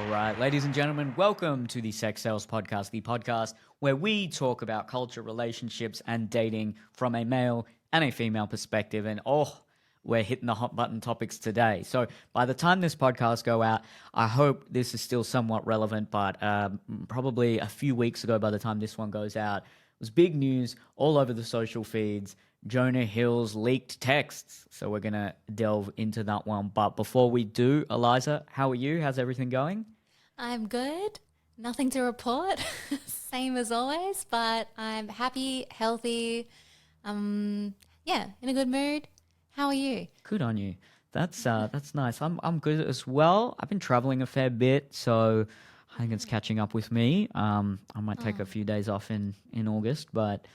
right, ladies and gentlemen, welcome to the Sex Sales Podcast, the podcast where we talk about culture, relationships, and dating from a male and a female perspective. And we're hitting the hot button topics today. So by the time this podcast go out, I hope this is still somewhat relevant, but probably a few weeks ago by the time this one goes out, it was big news all over the social feeds. Jonah Hill's leaked texts. So we're going to delve into that one. But before we do, Eliza, how are you? How's everything going? I'm good. Nothing to report. Same as always, but I'm happy, healthy, in a good mood. How are you? Good on you. That's nice. I'm good as well. I've been traveling a fair bit, so I think it's catching up with me. I might take a few days off in August, but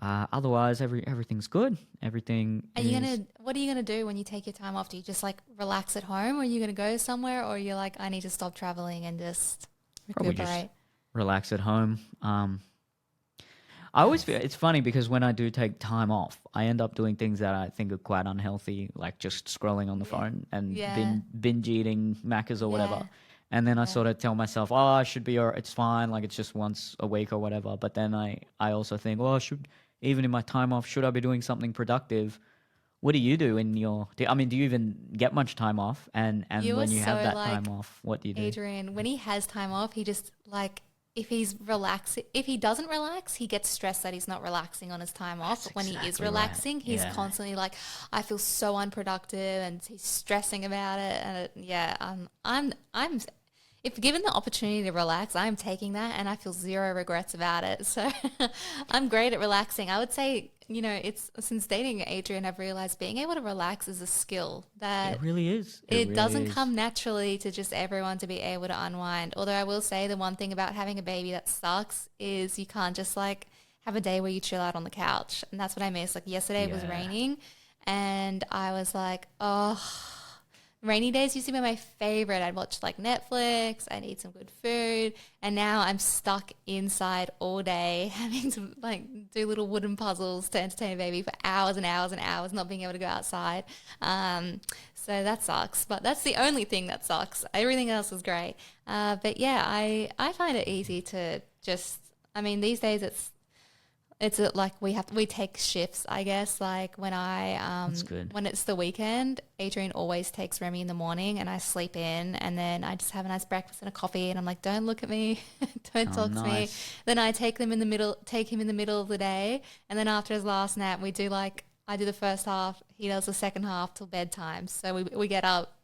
otherwise everything's good. What are you gonna do when you take your time off? Do you just like relax at home, or are you gonna go somewhere, or you're like, I need to stop traveling and just recuperate? Probably just relax at home. I always feel it's funny because when I do take time off, I end up doing things that I think are quite unhealthy, like just scrolling on the phone and binge eating Maccas or whatever. Yeah. And then I sort of tell myself, I should be, or it's fine, like it's just once a week or whatever. But then I also think, even in my time off, should I be doing something productive? What do you do do you even get much time off? And when you have that time off, what do you do? Adrian, when he has time off, he just like, if he doesn't relax, he gets stressed that he's not relaxing on his time off. But when he is relaxing, he's constantly like, I feel so unproductive, and he's stressing about it. And if given the opportunity to relax, I'm taking that, and I feel zero regrets about it. So I'm great at relaxing. I would say, it's since dating Adrian, I've realized being able to relax is a skill that it really is. It really doesn't come naturally to just everyone to be able to unwind. Although I will say the one thing about having a baby that sucks is you can't just like have a day where you chill out on the couch. And that's what I miss. Like yesterday it was raining, and I was like, rainy days used to be my favorite. I'd watch like Netflix, I'd eat some good food, and now I'm stuck inside all day having to like do little wooden puzzles to entertain a baby for hours and hours and hours, not being able to go outside. So that sucks, but that's the only thing that sucks. Everything else is great. But yeah, I find it easy to these days it's like we take shifts, I guess. Like when when it's the weekend, Adrian always takes Remy in the morning, and I sleep in, and then I just have a nice breakfast and a coffee, and I'm like, don't look at me, don't talk to me. Then I take him in the middle of the day, and then after his last nap, I do the first half, he does the second half till bedtime. So we get up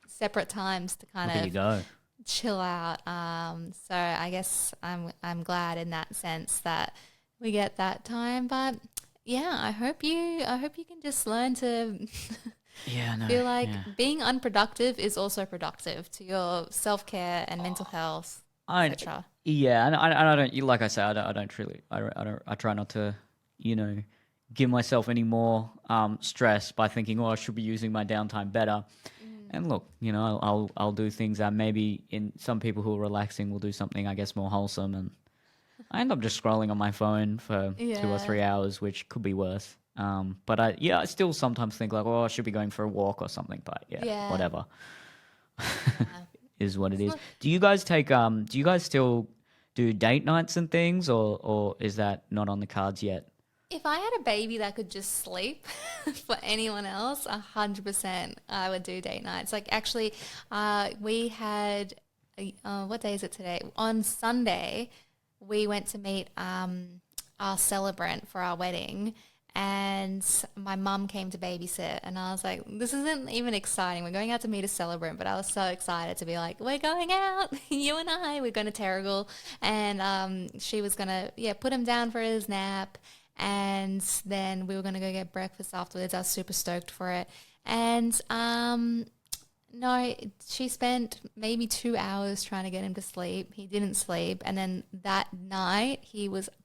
separate times to kind of chill out. So I guess I'm glad in that sense that we get that time. But yeah, I hope you can just learn to feel like being unproductive is also productive to your self-care and mental health, etc. Yeah, and I don't, like I say, I try not to, give myself any more stress by thinking, I should be using my downtime better. And look, I'll do things that maybe in some people who are relaxing will do something, I guess, more wholesome, and I end up just scrolling on my phone for 2 or 3 hours, which could be worse. But I still sometimes think like, I should be going for a walk or something. But whatever. Is what it is. Do you guys still do date nights and things, or is that not on the cards yet? If I had a baby that could just sleep for anyone else, 100% I would do date nights. Like actually, we had, what day is it today? On Sunday, we went to meet our celebrant for our wedding, and my mum came to babysit, and I was like, this isn't even exciting. We're going out to meet a celebrant, but I was so excited to be like, we're going out, you and I, we're going to Terrigal, and she was going to put him down for his nap, and then we were going to go get breakfast afterwards. I was super stoked for it, and no, she spent maybe 2 hours trying to get him to sleep. He didn't sleep. And then that night,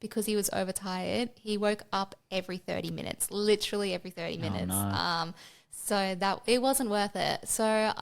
because he was overtired, he woke up every 30 minutes, literally every 30 minutes. No. So that it wasn't worth it. So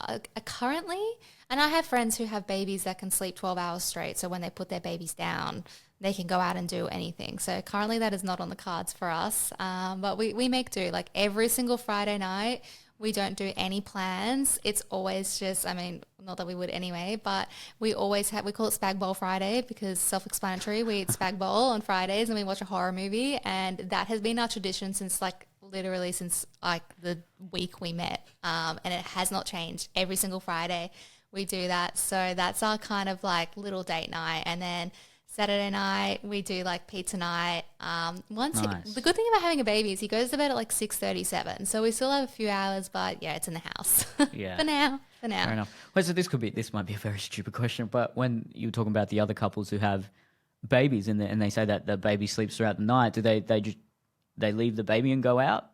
currently, and I have friends who have babies that can sleep 12 hours straight. So when they put their babies down, they can go out and do anything. So currently that is not on the cards for us. But we make do. Like every single Friday night, We don't do any plans. It's always just, I mean, not that we would anyway, but we always have, we call it Spag Bowl Friday because self-explanatory. We eat Spag Bowl on Fridays and we watch a horror movie. And that has been our tradition since literally since the week we met. And it has not changed. Every single Friday we do that. So that's our kind of little date night. And then Saturday night, we do pizza night. Nice. The good thing about having a baby is he goes to bed at 6:37. So we still have a few hours, but yeah, it's in the house. Yeah. For now. Fair enough. Well, so this might be a very stupid question, but when you were talking about the other couples who have babies and they say that the baby sleeps throughout the night, do they leave the baby and go out?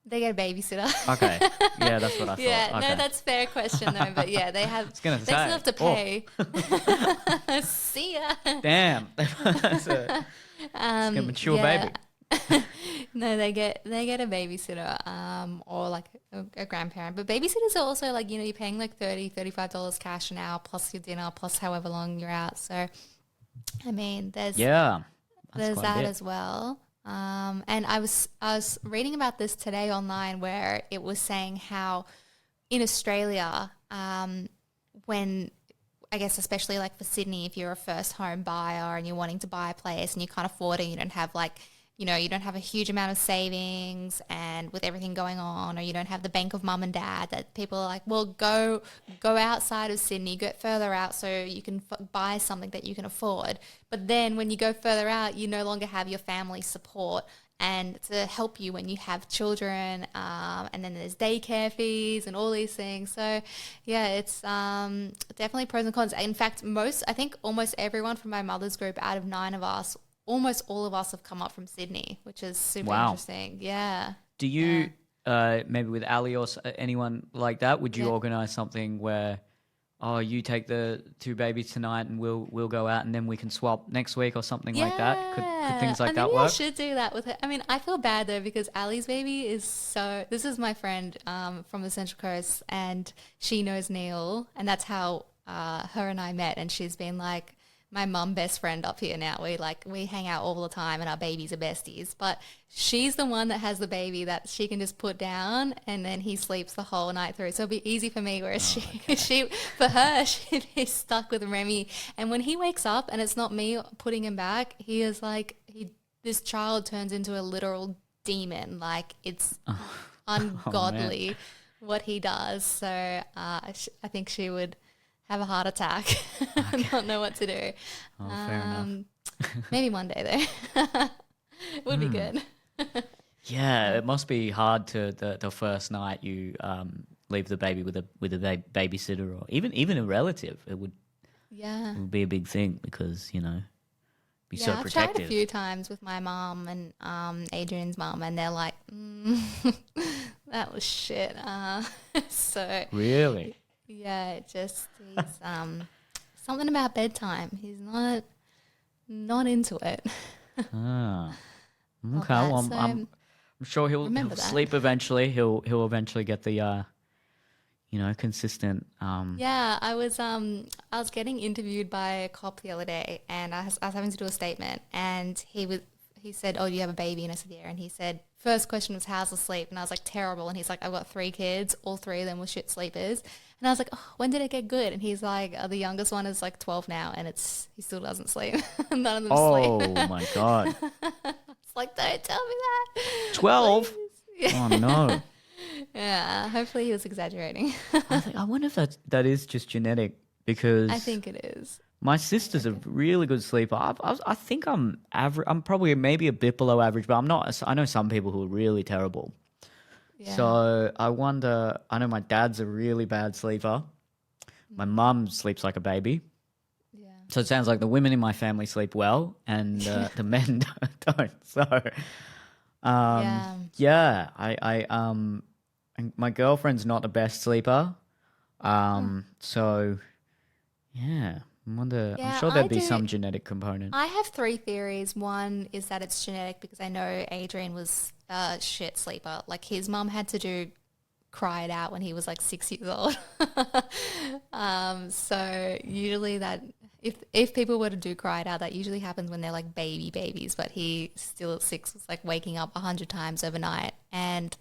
They get a babysitter. Okay. Yeah, that's what I thought. Yeah, okay. no, that's a fair question though. But yeah, they have. They still have to pay. See ya. Damn. It's a mature baby. No, they get a babysitter, or a grandparent. But babysitters are also you're paying $35 cash an hour plus your dinner plus however long you're out. So, I mean, there's that as well. And I was reading about this today online where it was saying how in Australia, when I guess especially for Sydney, if you're a first home buyer and you're wanting to buy a place and you can't afford it, you don't have you don't have a huge amount of savings and with everything going on, or you don't have the bank of mum and dad, that people are well, go outside of Sydney, get further out so you can buy something that you can afford. But then when you go further out, you no longer have your family support and to help you when you have children, and then there's daycare fees and all these things. So yeah, it's definitely pros and cons. In fact, I think almost everyone from my mother's group, out of 9 of us, almost all of us have come up from Sydney, which is super interesting. Yeah. Do you, maybe with Ali or anyone like that, would you organise something where, you take the 2 babies tonight and we'll go out and then we can swap next week or something like that? Could things like that work? I should do that with her. I mean, I feel bad though because Ali's baby is this is my friend from the Central Coast, and she knows Neil, and that's how her and I met, and she's been my mum best friend up here now. We hang out all the time and our babies are besties. But she's the one that has the baby that she can just put down and then he sleeps the whole night through. So it'll be easy for me, whereas for her, she'd be stuck with Remy. And when he wakes up and it's not me putting him back, he is this child turns into a literal demon. It's ungodly what he does. So I think she would have a heart attack and not know what to do. Oh, fair enough. Maybe one day though. Would be good. Yeah, it must be hard to the first night you leave the baby with a babysitter or even a relative. It would be a big thing because be so protective. I've tried a few times with my mom and Adrian's mom, and they're like, that was shit. So really. Yeah, he's something about bedtime. He's not into it. Okay, well, I'm sure he'll sleep eventually. He'll eventually get the consistent. Yeah, I was getting interviewed by a cop the other day, and I was having to do a statement, and he said, "Oh, do you have a baby?" And I said, "Yeah." And he said, first question was, "How's the sleep?" And I was like, "Terrible." And he's like, "I've got 3 kids. All 3 of them were shit sleepers." And I was like, "Oh, when did it get good?" And he's like, "The youngest one is 12 now, and he still doesn't sleep. None of them sleep." Oh my God. It's don't tell me that. 12? Oh no. Yeah, hopefully he was exaggerating. I wonder if that is just genetic, because I think it is. My sister's a really good sleeper. I think I'm average. I'm probably maybe a bit below average, but I'm not. I know some people who are really terrible. Yeah. So I wonder. I know my dad's a really bad sleeper. My mum sleeps like a baby. Yeah. So it sounds like the women in my family sleep well, and the men don't. So, yeah. And my girlfriend's not the best sleeper. So, yeah. I'm sure there'd be some genetic component. I have 3 theories. One is that it's genetic because I know Adrian was a shit sleeper. His mum had to cry it out when he was 6 years old. So usually that if people were to do cry it out, that usually happens when they're babies. But he still at 6 was waking up 100 times overnight. And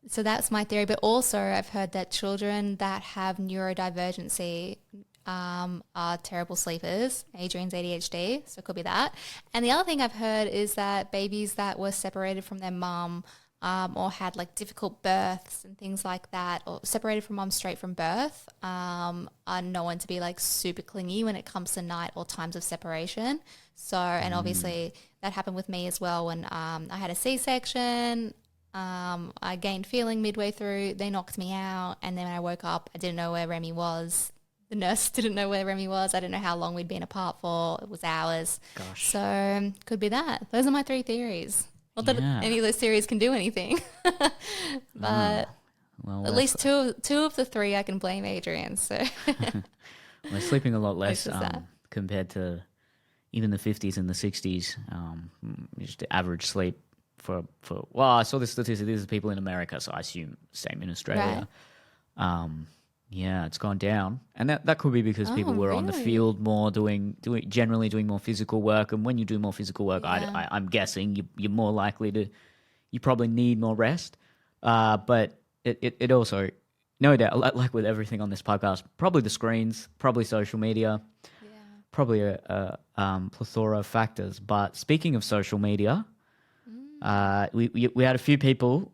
So that's my theory. But also, I've heard that children that have neurodivergency are terrible sleepers. Adrian's ADHD, so it could be that. And the other thing I've heard is that babies that were separated from their mum or had like difficult births and things like that, or separated from mum straight from birth, are known to be like super clingy when it comes to night or times of separation. So, and obviously that happened with me as well when I had a C-section. I gained feeling midway through. They knocked me out, and then when I woke up, I didn't know where Remy was. The nurse didn't know where Remy was. I didn't know how long we'd been apart for. It was hours. Gosh. So could be that. Those are my 3 theories. Not that any of those theories can do anything, but well, at least two of the 3 I can blame Adrian. So we're sleeping a lot less This is that. compared to even the 50s and the 60s. Just the average sleep for well, I saw this statistic. These are people in America, so I assume same in Australia. Yeah, it's gone down, and that could be because people were on the really? field more, generally doing more physical work. And when you do more physical work, Yeah. I'm guessing you're more likely to, you probably need more rest. But it also, no doubt, like with everything on this podcast, probably the screens, probably social media, probably a plethora of factors. But speaking of social media, we had a few people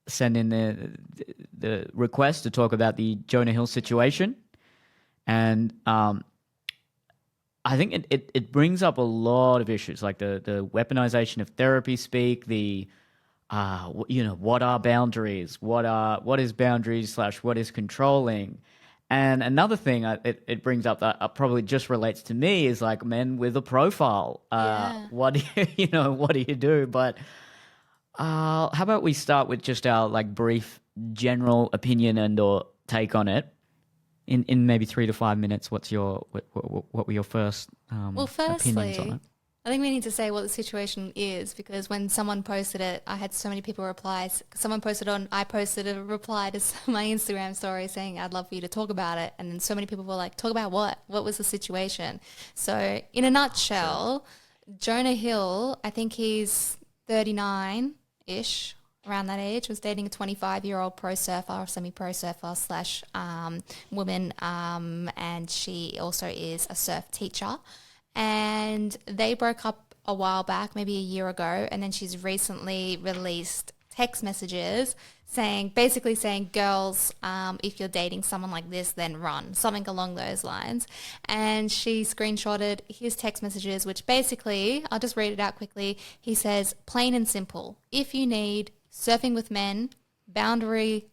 send in the request to talk about the Jonah Hill situation, and I think it brings up a lot of issues, like the weaponization of therapy speak, the what are boundaries, what is boundaries / what is controlling. And another thing it brings up that probably just relates to me is like men with a profile. What do what do you do? But how about we start with just our like brief general opinion and or take on it in maybe 3 to 5 minutes. What were your first Well, opinions on firstly, it? I think we need to say what the situation is, because when someone posted it, I had so many people replies. I posted a reply to my Instagram story saying, I'd love for you to talk about it. And then so many people were like, talk about what? What was the situation? So in a nutshell, Jonah Hill, I think he's 39-ish, around that age, was dating a 25-year-old pro surfer or semi-pro surfer / woman, and she also is a surf teacher. And they broke up a while back, maybe a year ago, and then she's recently released text messages basically saying, girls, if you're dating someone like this, then run, something along those lines. And she screenshotted his text messages, which basically, I'll just read it out quickly. He says, plain and simple, if you need surfing with men, boundary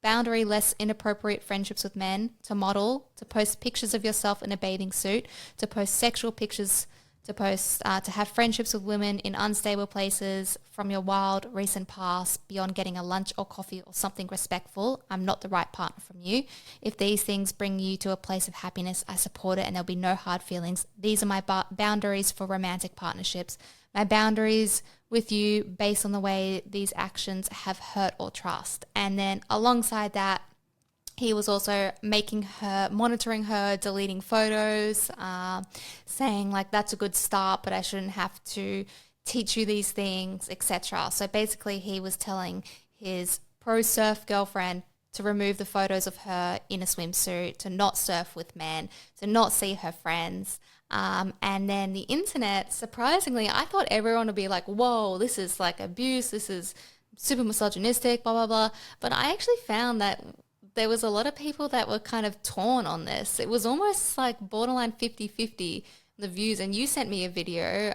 less inappropriate friendships with men, to model, to post pictures of yourself in a bathing suit, to post sexual pictures, to have friendships with women in unstable places from your wild recent past, beyond getting a lunch or coffee or something respectful. I'm not the right partner from you. If these things bring you to a place of happiness, I support it and there'll be no hard feelings. These are my boundaries for romantic partnerships. My boundaries with you based on the way these actions have hurt or trust. And then alongside that, he was also monitoring her, deleting photos, saying like, that's a good start, but I shouldn't have to teach you these things, etc. So basically he was telling his pro surf girlfriend to remove the photos of her in a swimsuit, to not surf with men, to not see her friends. And then the internet, surprisingly, I thought everyone would be like, whoa, this is like abuse, this is super misogynistic, blah, blah, blah. But I actually found that there was a lot of people that were kind of torn on this. It was almost like borderline 50-50, the views. And you sent me a video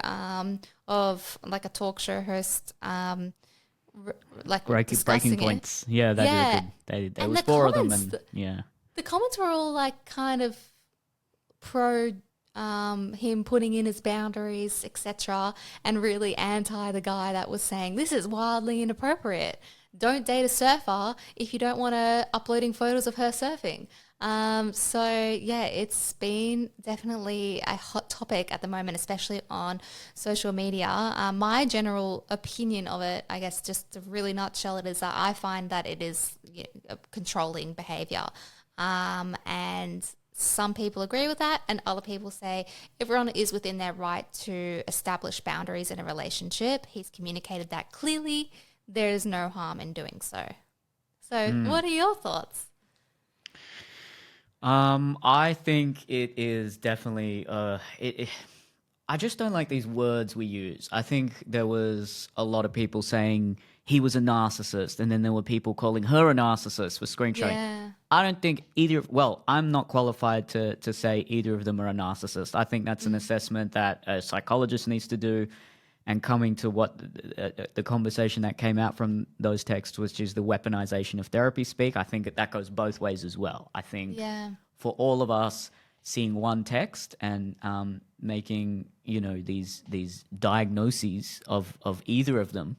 of like a talk show host like Breaking it. points. Yeah, there was the 4 of them, comments, and yeah. The comments were all like kind of pro him putting in his boundaries, etc., and really anti the guy that was saying this is wildly inappropriate. Don't date a surfer if you don't want her uploading photos of her surfing. So yeah, it's been definitely a hot topic at the moment, especially on social media. My general opinion of it, I guess, just to really nutshell it, is that I find that it is a controlling behavior. And some people agree with that, and other people say everyone is within their right to establish boundaries in a relationship. He's communicated that clearly. there's no harm in doing so. So what are your thoughts? I think it is definitely I just don't like these words we use. I think there was a lot of people saying he was a narcissist, and then there were people calling her a narcissist for screenshotting. Yeah. I don't think well, I'm not qualified to say either of them are a narcissist. I think that's an assessment that a psychologist needs to do. And coming to what the conversation that came out from those texts, which is the weaponization of therapy speak, I think that goes both ways as well. I think for all of us, seeing one text and making these diagnoses of either of them,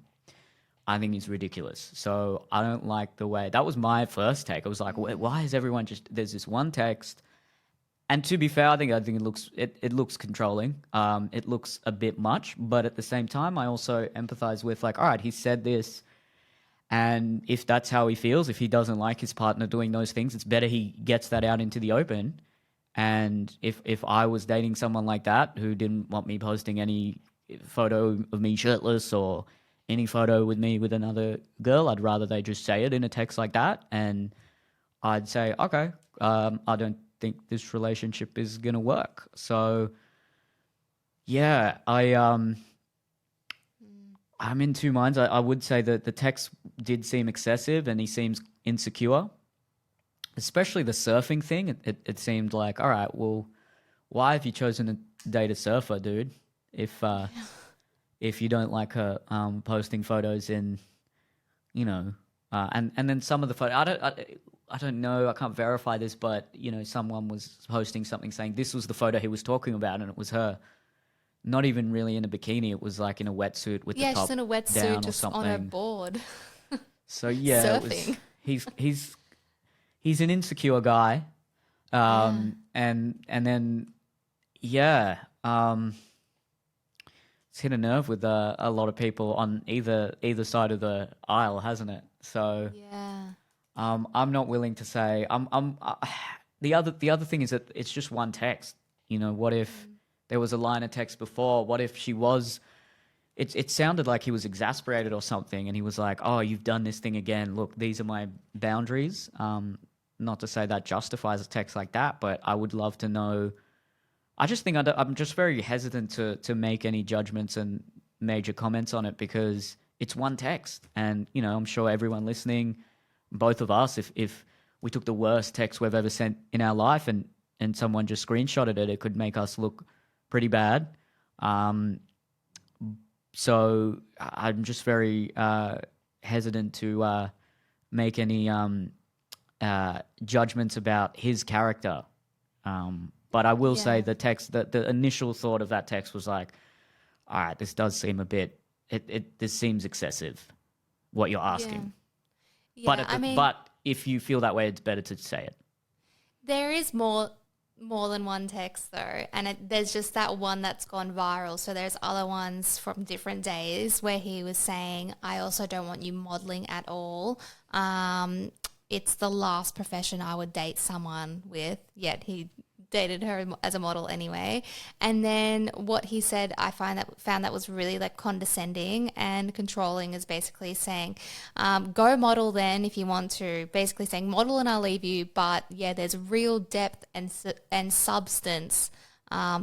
I think is ridiculous. So I don't like the way that was my first take. I was like, why is everyone there's this one text? And to be fair, I think it looks controlling. It looks a bit much, but at the same time, I also empathize with like, all right, he said this, and if that's how he feels, if he doesn't like his partner doing those things, it's better he gets that out into the open. And if I was dating someone like that who didn't want me posting any photo of me shirtless or any photo with me with another girl, I'd rather they just say it in a text like that, and I'd say, okay, I don't think this relationship is going to work. So yeah, I'm in two minds. I would say that the text did seem excessive and he seems insecure, especially the surfing thing. It seemed like, all right, well, why have you chosen to date a surfer, dude? If you don't like her posting photos in, and then some of the photos, I don't know, I can't verify this, but, someone was posting something saying this was the photo he was talking about, and it was her. Not even really in a bikini. It was like in a wetsuit with the top just in a wetsuit, down just or something. on a board. So yeah, surfing. He's an insecure guy, and then it's hit a nerve with a lot of people on either side of the aisle, hasn't it? So Yeah. I'm not willing to say. The other thing is that it's just one text. What if there was a line of text before? What if she was? It sounded like he was exasperated or something, and he was like, "Oh, you've done this thing again. Look, these are my boundaries." Not to say that justifies a text like that, but I would love to know. I just think I'm just very hesitant to make any judgments and major comments on it because it's one text, and I'm sure everyone listening, both of us, if we took the worst text we've ever sent in our life and someone just screenshotted it, it could make us look pretty bad. So I'm just very hesitant to make any judgments about his character. But I will say the text, the initial thought of that text was like, all right, this does seem a bit, this seems excessive, what you're asking. Yeah, But if you feel that way, it's better to say it. There is more than one text though, and there's just that one that's gone viral. So there's other ones from different days where he was saying, I also don't want you modeling at all. It's the last profession I would date someone with, yet he dated her as a model anyway. And then what he said, I found that was really like condescending and controlling, is basically saying, go model then if you want to, basically saying model and I'll leave you, but yeah, there's real depth and substance,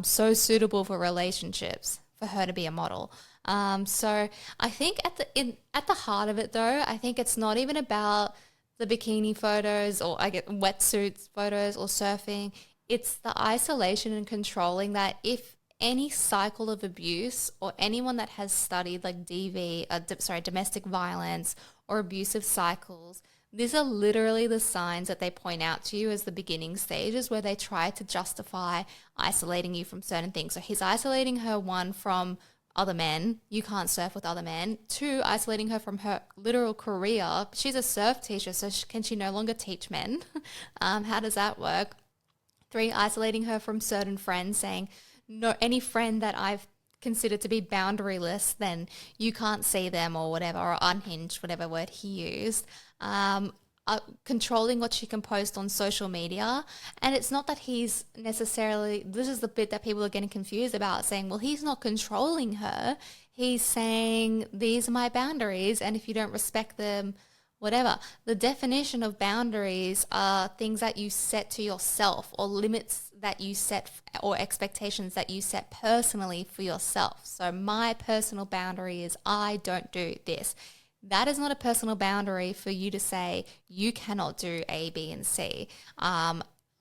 so suitable for relationships for her to be a model. So I think at the heart of it though, I think it's not even about the bikini photos or I get wetsuits photos or surfing. It's the isolation and controlling that if any cycle of abuse or anyone that has studied like domestic violence or abusive cycles, these are literally the signs that they point out to you as the beginning stages where they try to justify isolating you from certain things. So he's isolating her, one, from other men. You can't surf with other men. Two, isolating her from her literal career. She's a surf teacher, so can she no longer teach men? How does that work? Three, isolating her from certain friends, saying, no, any friend that I've considered to be boundaryless, then you can't see them or whatever, or unhinged, whatever word he used. Controlling what she can post on social media. And it's not that he's necessarily, this is the bit that people are getting confused about, saying, well, he's not controlling her. he's saying, these are my boundaries, and if you don't respect them, whatever. The definition of boundaries are things that you set to yourself, or limits that you set, or expectations that you set personally for yourself. So my personal boundary is I don't do this. That is not a personal boundary for you to say you cannot do A, B, and C.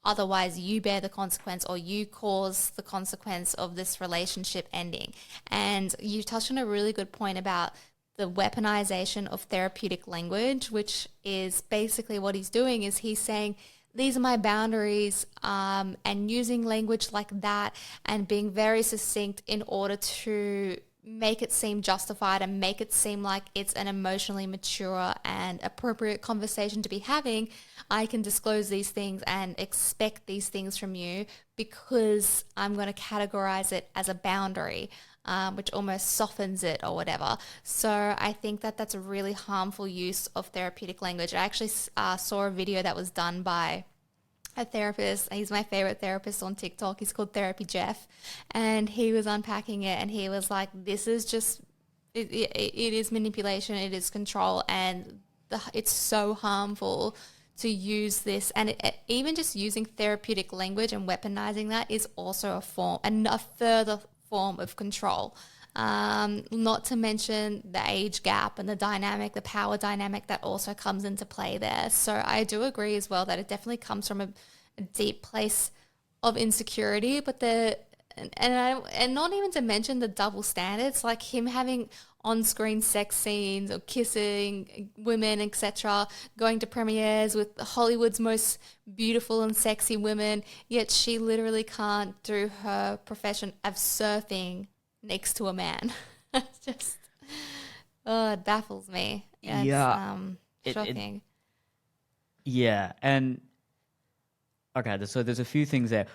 Otherwise, you bear the consequence, or you cause the consequence of this relationship ending. And you touched on a really good point about the weaponization of therapeutic language, which is basically what he's doing is he's saying, these are my boundaries, and using language like that and being very succinct in order to make it seem justified and make it seem like it's an emotionally mature and appropriate conversation to be having. I can disclose these things and expect these things from you because I'm going to categorize it as a boundary, which almost softens it or whatever. So I think that that's a really harmful use of therapeutic language. I actually saw a video that was done by a therapist. He's my favorite therapist on TikTok. He's called Therapy Jeff, and he was unpacking it, and he was like, this is just, it is manipulation, it is control, and it's so harmful to use this. And even just using therapeutic language and weaponizing that is also a form, and a further form of control. Not to mention the age gap and the dynamic, the power dynamic that also comes into play there. So I do agree as well that it definitely comes from a deep place of insecurity, but and not even to mention the double standards, like him having on-screen sex scenes or kissing women, etc., going to premieres with Hollywood's most beautiful and sexy women, yet she literally can't do her profession of surfing next to a man. It's just, it baffles me. It's shocking. Yeah, and okay, so there's a few things there.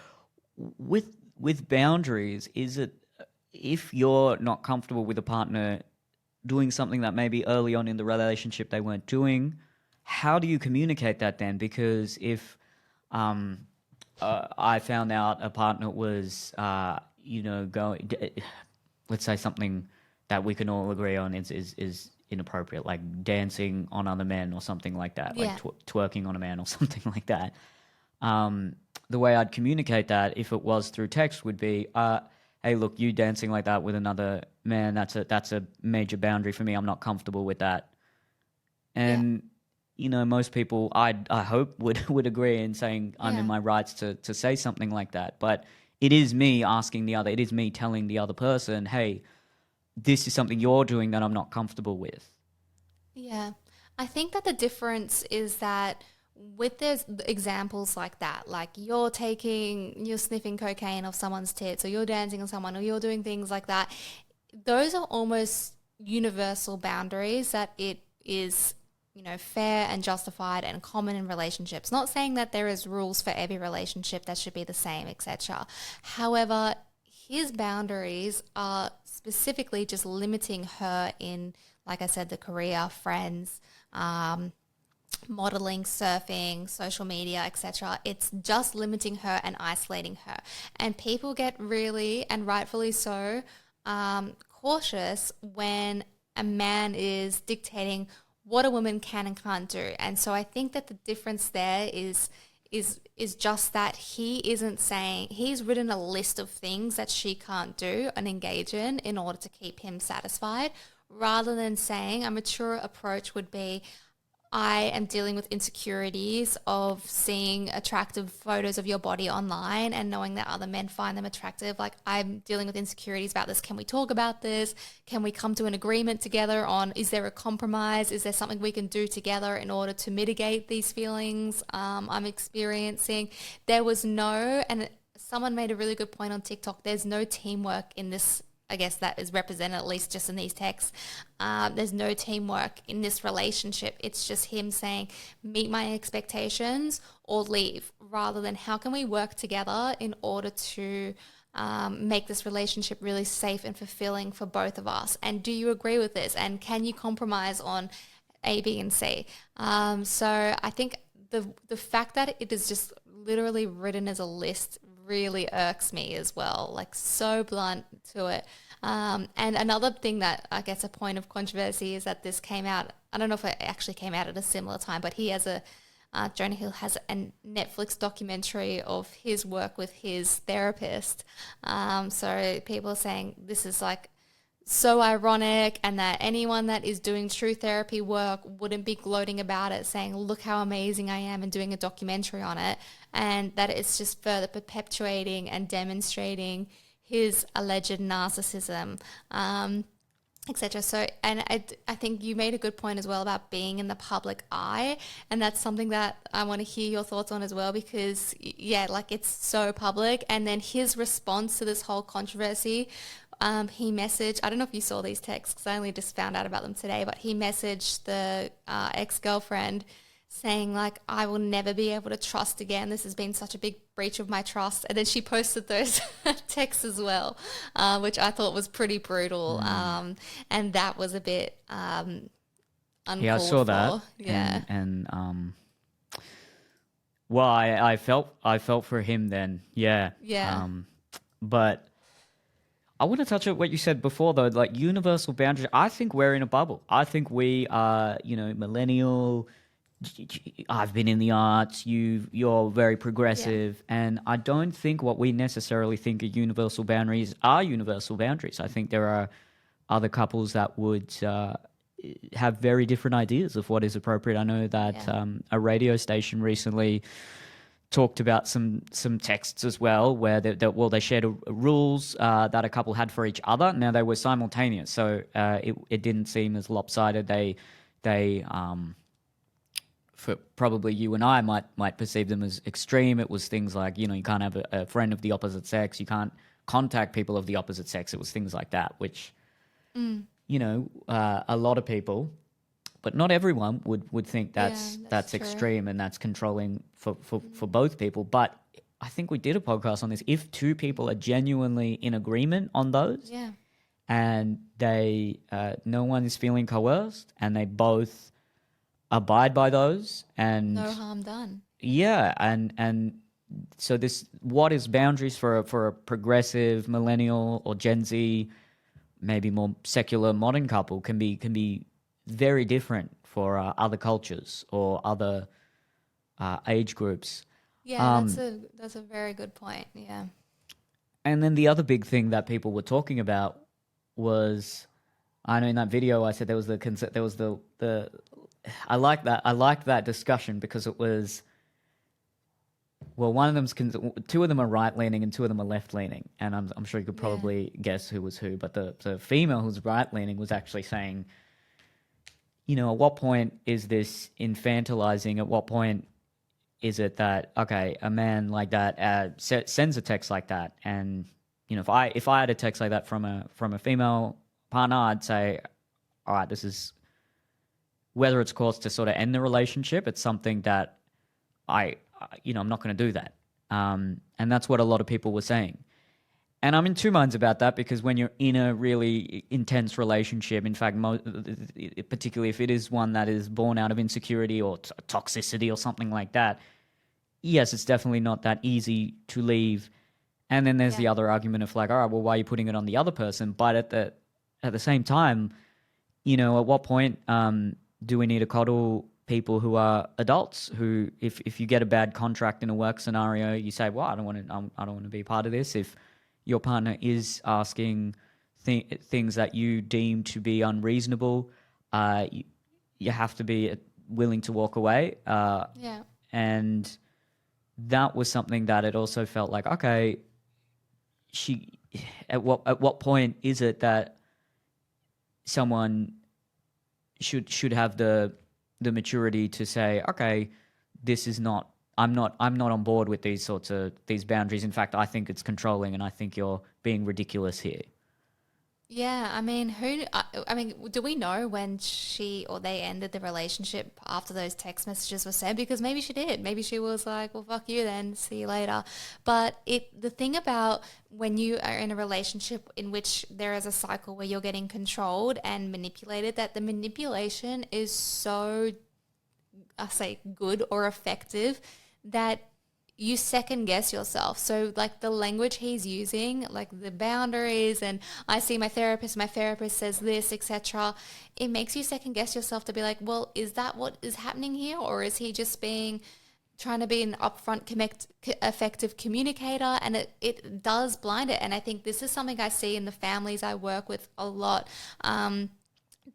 With boundaries, is it if you're not comfortable with a partner doing something that maybe early on in the relationship they weren't doing, how do you communicate that then? Because if I found out a partner was, going, let's say something that we can all agree on is inappropriate, like dancing on other men or something like that, like twerking on a man or something like that. The way I'd communicate that, if it was through text, would be, hey, look, you dancing like that with another man, that's a major boundary for me. I'm not comfortable with that. And, most people, I hope, would agree in saying I'm in my rights to say something like that. But it is me asking it is me telling the other person, hey, this is something you're doing that I'm not comfortable with. Yeah. I think that the difference is that with those examples like that, like you're sniffing cocaine off someone's tits, or you're dancing on someone, or you're doing things like that, those are almost universal boundaries that it is, fair and justified and common in relationships. Not saying that there is rules for every relationship that should be the same, etc. However, his boundaries are specifically just limiting her in, like I said, the career, friends, modeling, surfing, social media, etc. It's just limiting her and isolating her. And people get really, and rightfully so, cautious when a man is dictating what a woman can and can't do. And so I think that the difference there is just that he isn't saying, he's written a list of things that she can't do and engage in order to keep him satisfied, rather than saying a mature approach would be, I am dealing with insecurities of seeing attractive photos of your body online and knowing that other men find them attractive. Like, I'm dealing with insecurities about this. Can we talk about this? Can we come to an agreement together on, is there a compromise? Is there something we can do together in order to mitigate these feelings I'm experiencing? There was and someone made a really good point on TikTok, there's no teamwork in this. I guess that is represented at least just in these texts. There's no teamwork in this relationship. It's just him saying, meet my expectations or leave, rather than how can we work together in order to make this relationship really safe and fulfilling for both of us. And do you agree with this? And can you compromise on A, B, and C? So I think the fact that it is just literally written as a list really irks me as well, like so blunt to it. And another thing that I guess a point of controversy is that this came out, I don't know if it actually came out at a similar time, but he has Jonah Hill has a Netflix documentary of his work with his therapist. So people are saying this is like so ironic, and that anyone that is doing true therapy work wouldn't be gloating about it, saying, look how amazing I am, and doing a documentary on it, and that it's just further perpetuating and demonstrating his alleged narcissism, etc. So, and I think you made a good point as well about being in the public eye, and that's something that I want to hear your thoughts on as well, because yeah, like it's so public. And then his response to this whole controversy, he messaged, I don't know if you saw these texts because I only just found out about them today, but he messaged the ex-girlfriend saying like, I will never be able to trust again. This has been such a big breach of my trust. And then she posted those texts as well, which I thought was pretty brutal. And that was a bit uncalled Yeah, I saw for. that. Yeah. Well, I felt for him then. Yeah. Yeah. But I want to touch on what you said before, though, like universal boundaries. I think we're in a bubble. I think we are, millennial. I've been in the arts. You're very progressive, and I don't think what we necessarily think are universal boundaries are universal boundaries. I think there are other couples that would have very different ideas of what is appropriate. I know that a radio station recently talked about some texts as well where they shared rules that a couple had for each other. Now they were simultaneous, so it didn't seem as lopsided. They for probably you and I might perceive them as extreme. It was things like, you can't have a friend of the opposite sex, you can't contact people of the opposite sex. It was things like that, which a lot of people, but not everyone would think that's extreme and that's controlling for both people. But I think we did a podcast on this. If two people are genuinely in agreement on those, and they no one is feeling coerced, and they both abide by those, and no harm done. Yeah, and so this, what is boundaries for a progressive millennial or Gen Z, maybe more secular modern couple, can be very different for other cultures or other age groups. Yeah, that's a very good point. Yeah. And then the other big thing that people were talking about was, I know in that video I said there was the concept, there was the I liked that discussion because it was, well, one of them's two of them are right leaning and two of them are left leaning, and I'm sure you could probably guess who was who. But the female who's right leaning was actually saying, at what point is this infantilizing? At what point is it that, okay, a man like that sends a text like that, and if I had a text like that from a female partner, I'd say, all right, this is, whether it's cause to sort of end the relationship, it's something that I'm not going to do that. And that's what a lot of people were saying. And I'm in two minds about that, because when you're in a really intense relationship, in fact, particularly if it is one that is born out of insecurity or toxicity or something like that, yes, it's definitely not that easy to leave. And then there's the other argument of like, all right, well, why are you putting it on the other person? But at the same time, at what point do we need to coddle people who are adults, who, if you get a bad contract in a work scenario, you say, well, I don't want to be part of this. If your partner is asking things that you deem to be unreasonable, you have to be willing to walk away. And that was something that it also felt like, okay, at what point is it that someone should have the maturity to say, okay, this is not, I'm not on board with these boundaries. In fact, I think it's controlling, and I think you're being ridiculous here. Yeah, I mean, do we know when she or they ended the relationship after those text messages were sent? Because maybe she did. Maybe she was like, well, fuck you then, see you later. But the thing about when you are in a relationship in which there is a cycle where you're getting controlled and manipulated, that the manipulation is so, I say, good or effective, that you second guess yourself. So like the language he's using, like the boundaries, and I see my therapist says this, etc. It makes you second guess yourself to be like, well, is that what is happening here, or is he just trying to be an upfront, effective communicator? And it does blind it. And I think this is something I see in the families I work with a lot.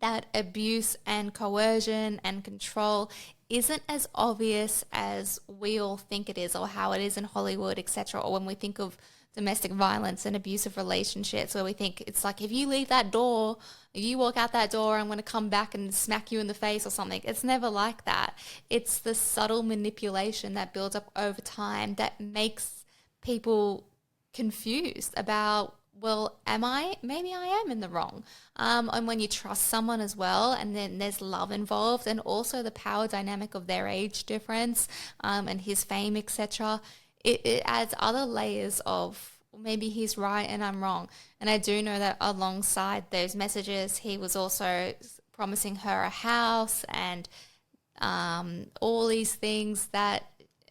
That abuse and coercion and control isn't as obvious as we all think it is, or how it is in Hollywood, etc. Or when we think of domestic violence and abusive relationships, where we think it's like, if you leave that door, if you walk out that door, I'm going to come back and smack you in the face or something. It's never like that. It's the subtle manipulation that builds up over time that makes people confused about, well, maybe I am in the wrong. And when you trust someone as well, and then there's love involved, and also the power dynamic of their age difference, and his fame, etc., it adds other layers of, maybe he's right and I'm wrong. And I do know that alongside those messages, he was also promising her a house and all these things that,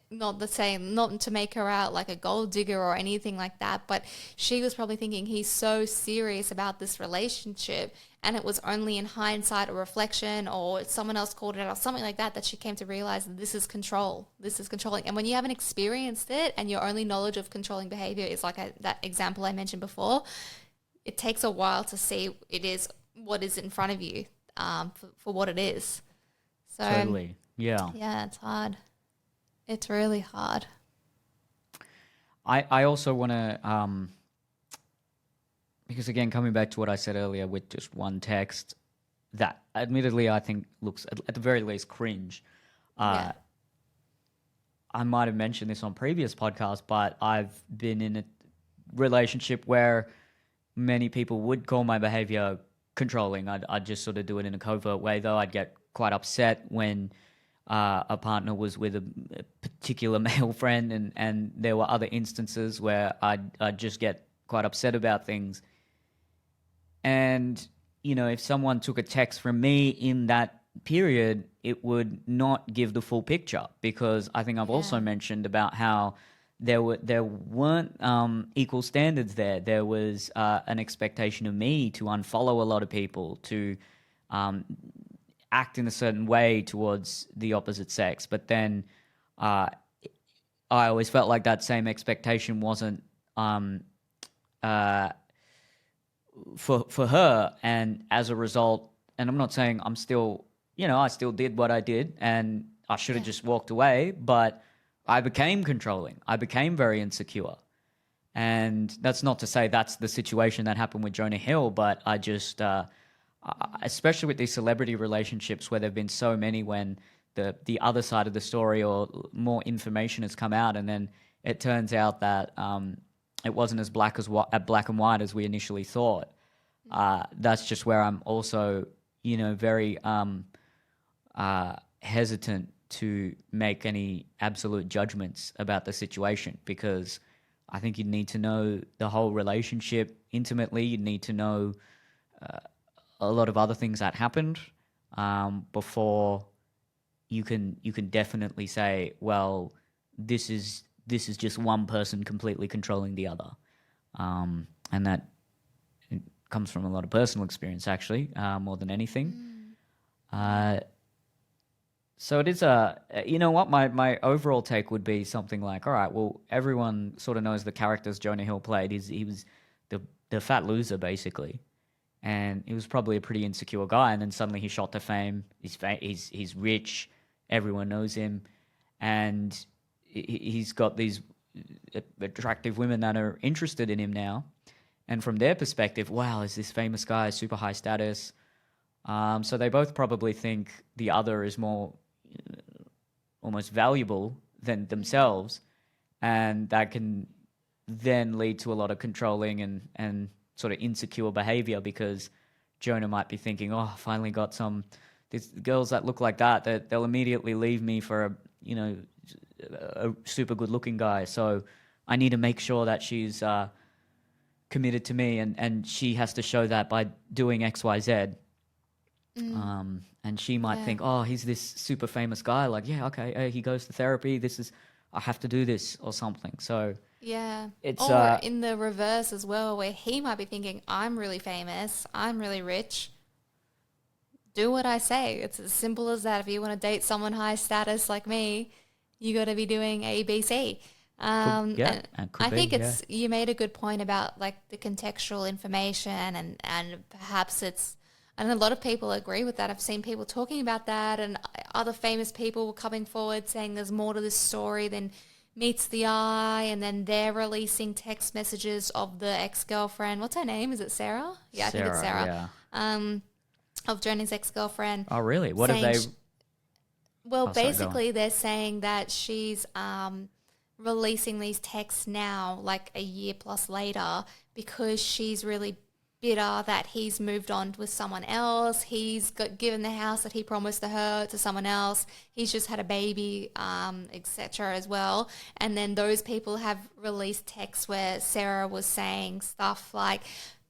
not the same, not to make her out like a gold digger or anything like that, but she was probably thinking he's so serious about this relationship, and it was only in hindsight or reflection, or someone else called it out or something like that, that she came to realize that this is control. This is controlling. And when you haven't experienced it and your only knowledge of controlling behavior is like that example I mentioned before, it takes a while to see it is what is in front of you, for what it is. So Totally. Yeah. Yeah, it's hard. It's really hard. I also want to, because again, coming back to what I said earlier with just one text, that admittedly I think looks at the very least cringe. Yeah. I might have mentioned this on previous podcasts, but I've been in a relationship where many people would call my behavior controlling. I'd just sort of do it in a covert way, though. I'd get quite upset when a partner was with a particular male friend, and there were other instances where I'd just get quite upset about things. And, you know, if someone took a text from me in that period, it would not give the full picture, because I think I've also mentioned about how there weren't equal standards there. There was an expectation of me to unfollow a lot of people, to act in a certain way towards the opposite sex. But then I always felt like that same expectation wasn't for her. And as a result, and I'm not saying I'm still, I still did what I did and I should have just walked away, but I became controlling. I became very insecure. And that's not to say that's the situation that happened with Jonah Hill, but I just... especially with these celebrity relationships where there have been so many, when the other side of the story or more information has come out, and then it turns out that it wasn't as black and white as we initially thought. That's just where I'm also, very hesitant to make any absolute judgments about the situation, because I think you need to know the whole relationship intimately. You need to know a lot of other things that happened before you can definitely say, well, this is just one person completely controlling the other, and that it comes from a lot of personal experience, actually, more than anything. So it is my overall take would be something like, all right, well, everyone sort of knows the characters Jonah Hill played. He was the fat loser, basically. And he was probably a pretty insecure guy, and then suddenly he shot to fame. He's rich, everyone knows him, and he's got these attractive women that are interested in him now. And from their perspective, wow, is this famous guy super high status? So they both probably think the other is more almost valuable than themselves, and that can then lead to a lot of controlling and sort of insecure behavior, because Jonah might be thinking, oh, I finally got these girls that look like that they'll immediately leave me for a super good looking guy. So I need to make sure that she's committed to me, and she has to show that by doing X, Y, Z. And she might think, oh, he's this super famous guy. Like, yeah, okay, he goes to therapy. I have to do this or something. So Yeah. it's Or in the reverse as well, where he might be thinking, I'm really famous, I'm really rich. Do what I say. It's as simple as that. If you want to date someone high status like me, you got to be doing A, B, C. And could I be, think yeah. you made a good point about like the contextual information and perhaps and a lot of people agree with that. I've seen people talking about that, and other famous people coming forward saying there's more to this story than meets the eye, and then they're releasing text messages of the ex-girlfriend. What's her name? Is it Sarah? Yeah, I think it's Sarah. Yeah. Of Jonah's ex-girlfriend. Oh, really? What have saying they? well, Oh, sorry, go on. basically, they're saying that she's releasing these texts now, like a year plus later, because she's really bitter that he's moved on with someone else. He's given the house that he promised to her to someone else. He's just had a baby, etc. as well. And then those people have released texts where Sarah was saying stuff like,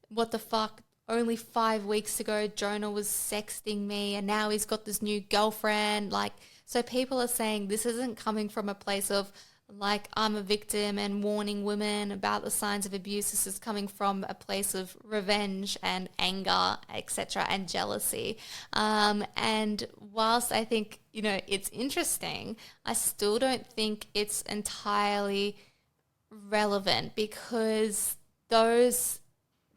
what the fuck? Only 5 weeks ago, Jonah was sexting me and now he's got this new girlfriend. Like, so people are saying this isn't coming from a place of like, I'm a victim and warning women about the signs of abuse. This is coming from a place of revenge and anger, etc., and jealousy. And whilst I think, it's interesting, I still don't think it's entirely relevant because those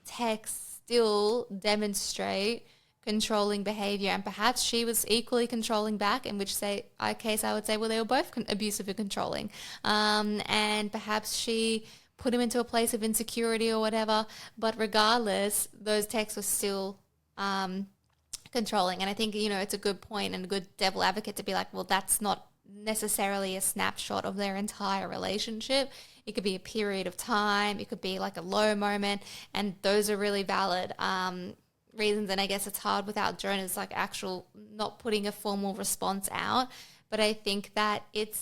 texts still demonstrate controlling behavior, and perhaps she was equally controlling back, in which case I would say, well, they were both abusive and controlling, and perhaps she put him into a place of insecurity or whatever, but regardless, those texts were still controlling. And I think, it's a good point and a good devil advocate to be like, well, that's not necessarily a snapshot of their entire relationship. It could be a period of time, it could be like a low moment, and those are really valid reasons. And I guess it's hard without Jonah's like actual not putting a formal response out, but I think that it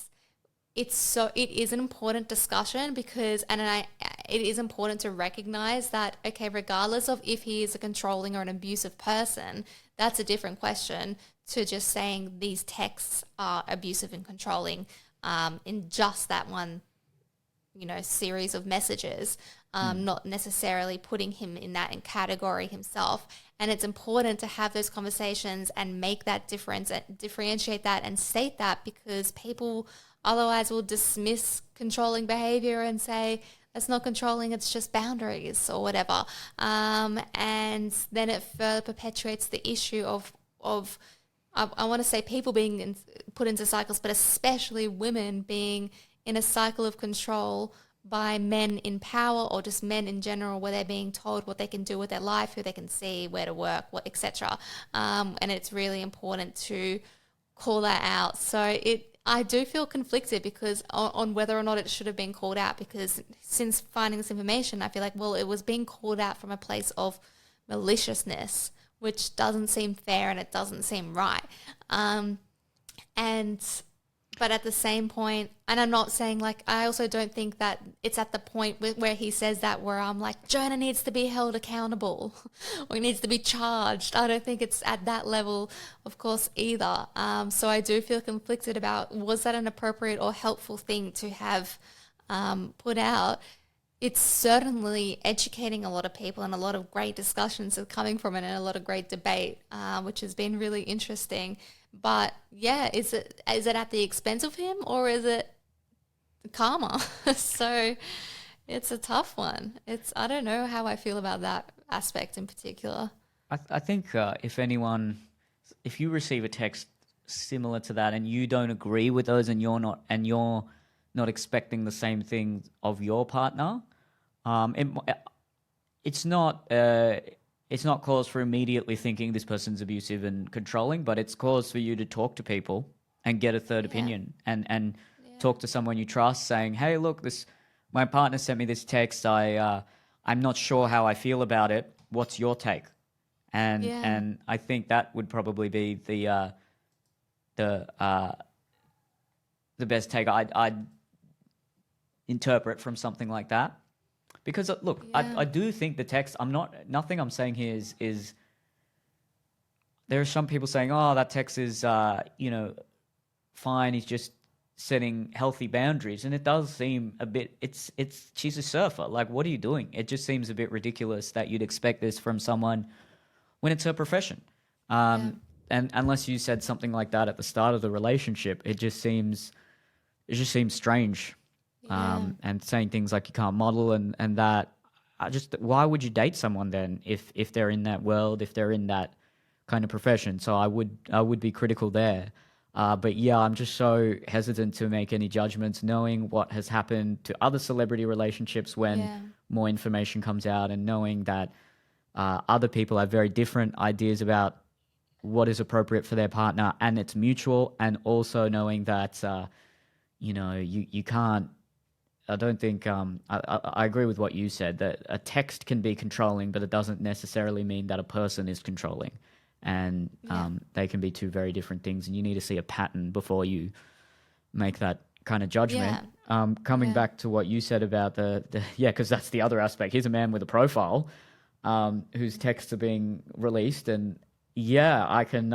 is an important discussion because it is important to recognize that, okay, regardless of if he is a controlling or an abusive person, that's a different question to just saying these texts are abusive and controlling in just that one series of messages, not necessarily putting him in that category himself. And it's important to have those conversations and make that difference and differentiate that and state that, because people otherwise will dismiss controlling behavior and say, it's not controlling, it's just boundaries or whatever. And then it further perpetuates the issue of I want to say people being put into cycles, but especially women being in a cycle of control by men in power, or just men in general, where they're being told what they can do with their life, who they can see, where to work, etc. And it's really important to call that out. So I do feel conflicted because on whether or not it should have been called out, because since finding this information, I feel like, well, it was being called out from a place of maliciousness, which doesn't seem fair and it doesn't seem right. But at the same point, and I'm not saying like, I also don't think that it's at the point where he says that where I'm like, Jonah needs to be held accountable or he needs to be charged. I don't think it's at that level, of course, either. So I do feel conflicted about, was that an appropriate or helpful thing to have put out? It's certainly educating a lot of people, and a lot of great discussions are coming from it, and a lot of great debate, which has been really interesting. But yeah, is it at the expense of him, or is it karma? So it's a tough one. I don't know how I feel about that aspect in particular. I think if you receive a text similar to that and you don't agree with those, and you're not expecting the same thing of your partner, it's not cause for immediately thinking this person's abusive and controlling, but it's cause for you to talk to people and get a third opinion and talk to someone you trust, saying, hey, look, my partner sent me this text. I'm not sure how I feel about it. What's your take? And I think that would probably be the best take I'd interpret from something like that. Because look, I do think the text, nothing I'm saying here is there are some people saying, oh, that text is, fine. He's just setting healthy boundaries, and it does seem a bit. It's she's a surfer. Like, what are you doing? It just seems a bit ridiculous that you'd expect this from someone when it's her profession. Yeah. And unless you said something like that at the start of the relationship, it just seems strange. Yeah. And saying things like you can't model and that, why would you date someone then if they're in that world, if they're in that kind of profession? So I would be critical there. But yeah, I'm just so hesitant to make any judgments, knowing what has happened to other celebrity relationships when Yeah. more information comes out, and knowing that other people have very different ideas about what is appropriate for their partner, and it's mutual, and also knowing that you can't. I don't think I agree with what you said, that a text can be controlling, but it doesn't necessarily mean that a person is controlling, and Yeah. they can be two very different things, and you need to see a pattern before you make that kind of judgment. Coming Yeah. back to what you said about the yeah, because that's the other aspect. Here's a man with a profile whose texts are being released, and yeah, I can.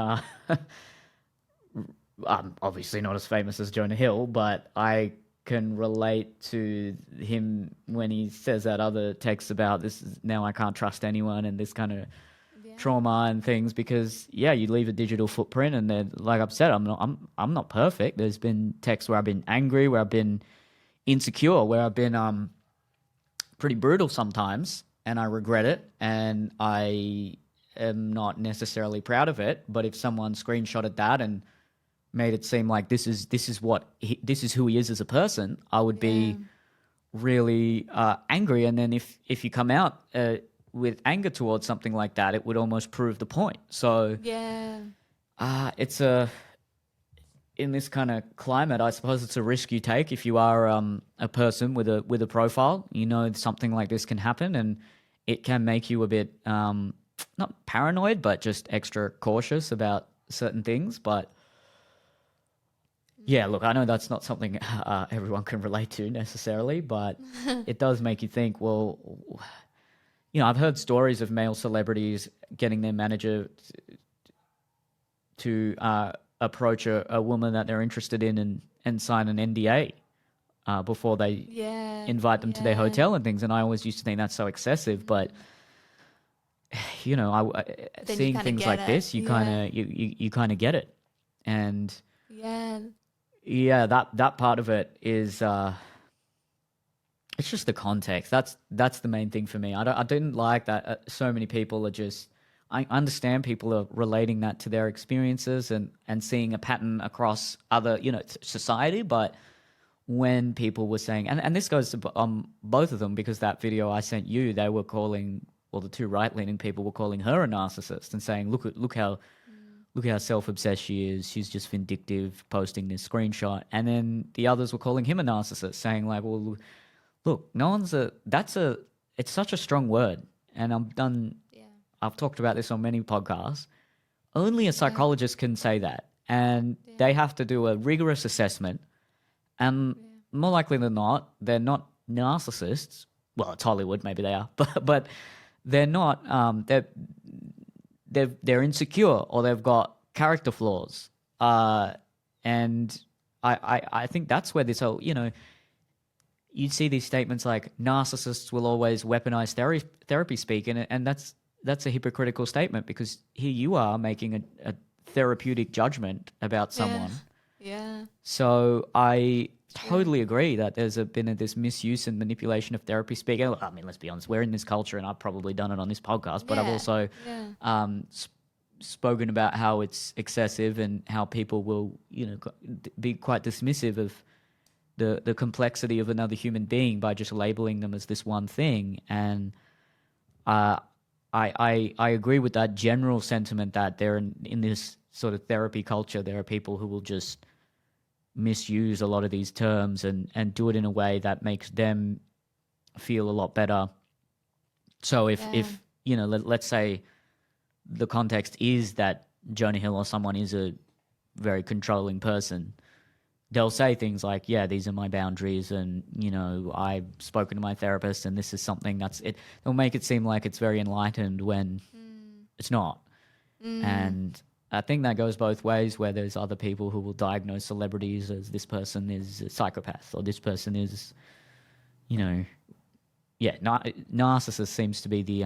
I'm obviously not as famous as Jonah Hill, but I can relate to him when he says that other text about this is, now I can't trust anyone, and this kind of Yeah. trauma and things, because yeah, you leave a digital footprint, and then like I've said, I'm not perfect. There's been texts where I've been angry, where I've been insecure, where I've been pretty brutal sometimes, and I regret it, and I am not necessarily proud of it. But if someone screenshotted that and made it seem like this is who he is as a person, I would Yeah. be really angry. And then if you come out with anger towards something like that, it would almost prove the point. So Yeah. it's in this kind of climate, I suppose it's a risk you take if you are a person with a profile. You know something like this can happen, and it can make you a bit not paranoid, but just extra cautious about certain things. But yeah, look, I know that's not something everyone can relate to necessarily, but it does make you think, well, I've heard stories of male celebrities getting their manager to approach a woman that they're interested in, and sign an NDA before they Yeah. invite them to their Yeah. hotel and things. And I always used to think that's so excessive, but Then you seeing kind of things get like it. this, you kind Yeah. of you kind of get it. And Yeah. yeah, that part of it is it's just the context. That's the main thing for me. I didn't like that so many people are just. I understand people are relating that to their experiences, and seeing a pattern across other society, but when people were saying, and this goes to both of them, because that video I sent you, they were calling, well, the two right leaning people were calling her a narcissist and saying, look how self-obsessed she is. She's just vindictive, posting this screenshot. And then the others were calling him a narcissist, saying like, well, look, it's such a strong word. And Yeah. I've talked about this on many podcasts. Only a Yeah. psychologist can say that. And Yeah. they have to do a rigorous assessment. And Yeah. more likely than not, they're not narcissists. Well, it's Hollywood, maybe they are, but they're not. They're insecure, or they've got character flaws. And I think that's where this whole, you'd see these statements like narcissists will always weaponize therapy speak, and that's a hypocritical statement, because here you are making a therapeutic judgment about Yeah. someone. Yeah. So I True. totally agree that there's been this misuse and manipulation of therapy speak. And I mean, let's be honest, we're in this culture, and I've probably done it on this podcast, but I've Yeah. also Yeah. spoken about how it's excessive, and how people will, be quite dismissive of the complexity of another human being by just labeling them as this one thing. And uh, I agree with that general sentiment that they're in this sort of therapy culture. There are people who will just misuse a lot of these terms, and do it in a way that makes them feel a lot better. So Yeah. if let's say the context is that Jonah Hill or someone is a very controlling person, they'll say things like, yeah, these are my boundaries, and I've spoken to my therapist, and this is something that's it. They'll make it seem like it's very enlightened when it's not. Mm. And I think that goes both ways, where there's other people who will diagnose celebrities as this person is a psychopath or this person is, you know, yeah, narcissist seems to be the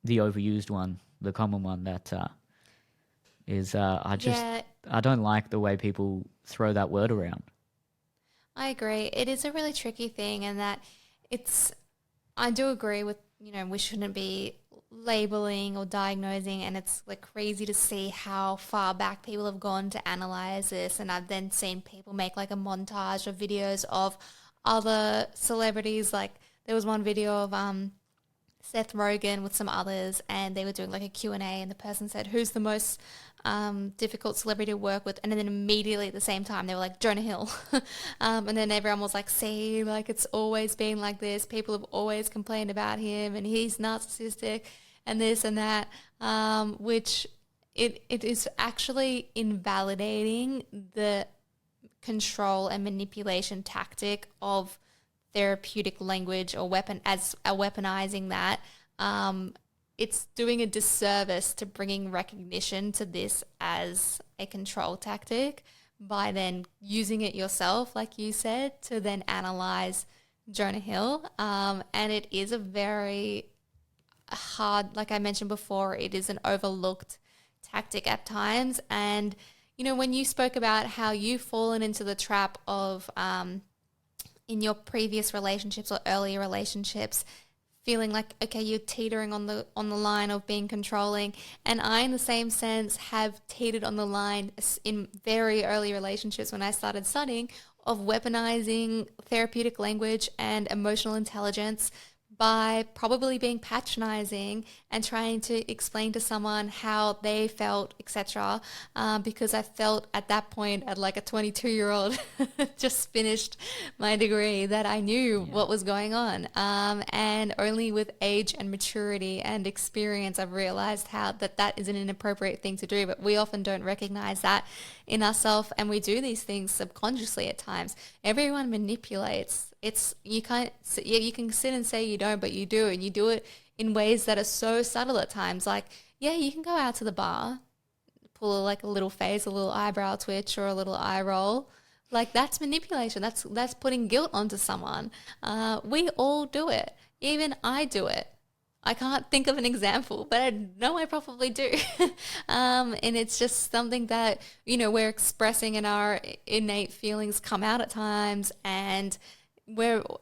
overused one, the common one that is I don't like the way people throw that word around. I agree. It is a really tricky thing, and that I do agree with, we shouldn't be labeling or diagnosing, and it's like crazy to see how far back people have gone to analyze this. And I've then seen people make like a montage of videos of other celebrities. Like there was one video of Seth Rogen with some others, and they were doing like a Q&A, and the person said, who's the most difficult celebrity to work with? And then immediately at the same time, they were like, Jonah Hill. And then everyone was like, see, like it's always been like this. People have always complained about him, and he's narcissistic and this and that, which it is actually invalidating the control and manipulation tactic of therapeutic language or weaponizing that. It's doing a disservice to bringing recognition to this as a control tactic by then using it yourself, like you said, to then analyze Jonah Hill. And it is a very hard, like I mentioned before, it is an overlooked tactic at times. And, when you spoke about how you've fallen into the trap of, in your previous relationships or earlier relationships, feeling like, okay, you're teetering on the line of being controlling. And I, in the same sense, have teetered on the line in very early relationships when I started studying of weaponizing therapeutic language and emotional intelligence by probably being patronizing and trying to explain to someone how they felt, etc. Because I felt at that point, at like a 22-year-old, just finished my degree, that I knew what was going on. And only with age and maturity and experience, I've realized how that is an inappropriate thing to do. But we often don't recognize that in ourselves, and we do these things subconsciously at times. Everyone manipulates. You can sit and say you don't, but you do, and you do it in ways that are so subtle at times. Like, yeah, you can go out to the bar, pull a little face, a little eyebrow twitch, or a little eye roll. Like, that's manipulation. That's putting guilt onto someone. We all do it. Even I do it. I can't think of an example, but I know I probably do. And it's just something that, we're expressing, and our innate feelings come out at times. And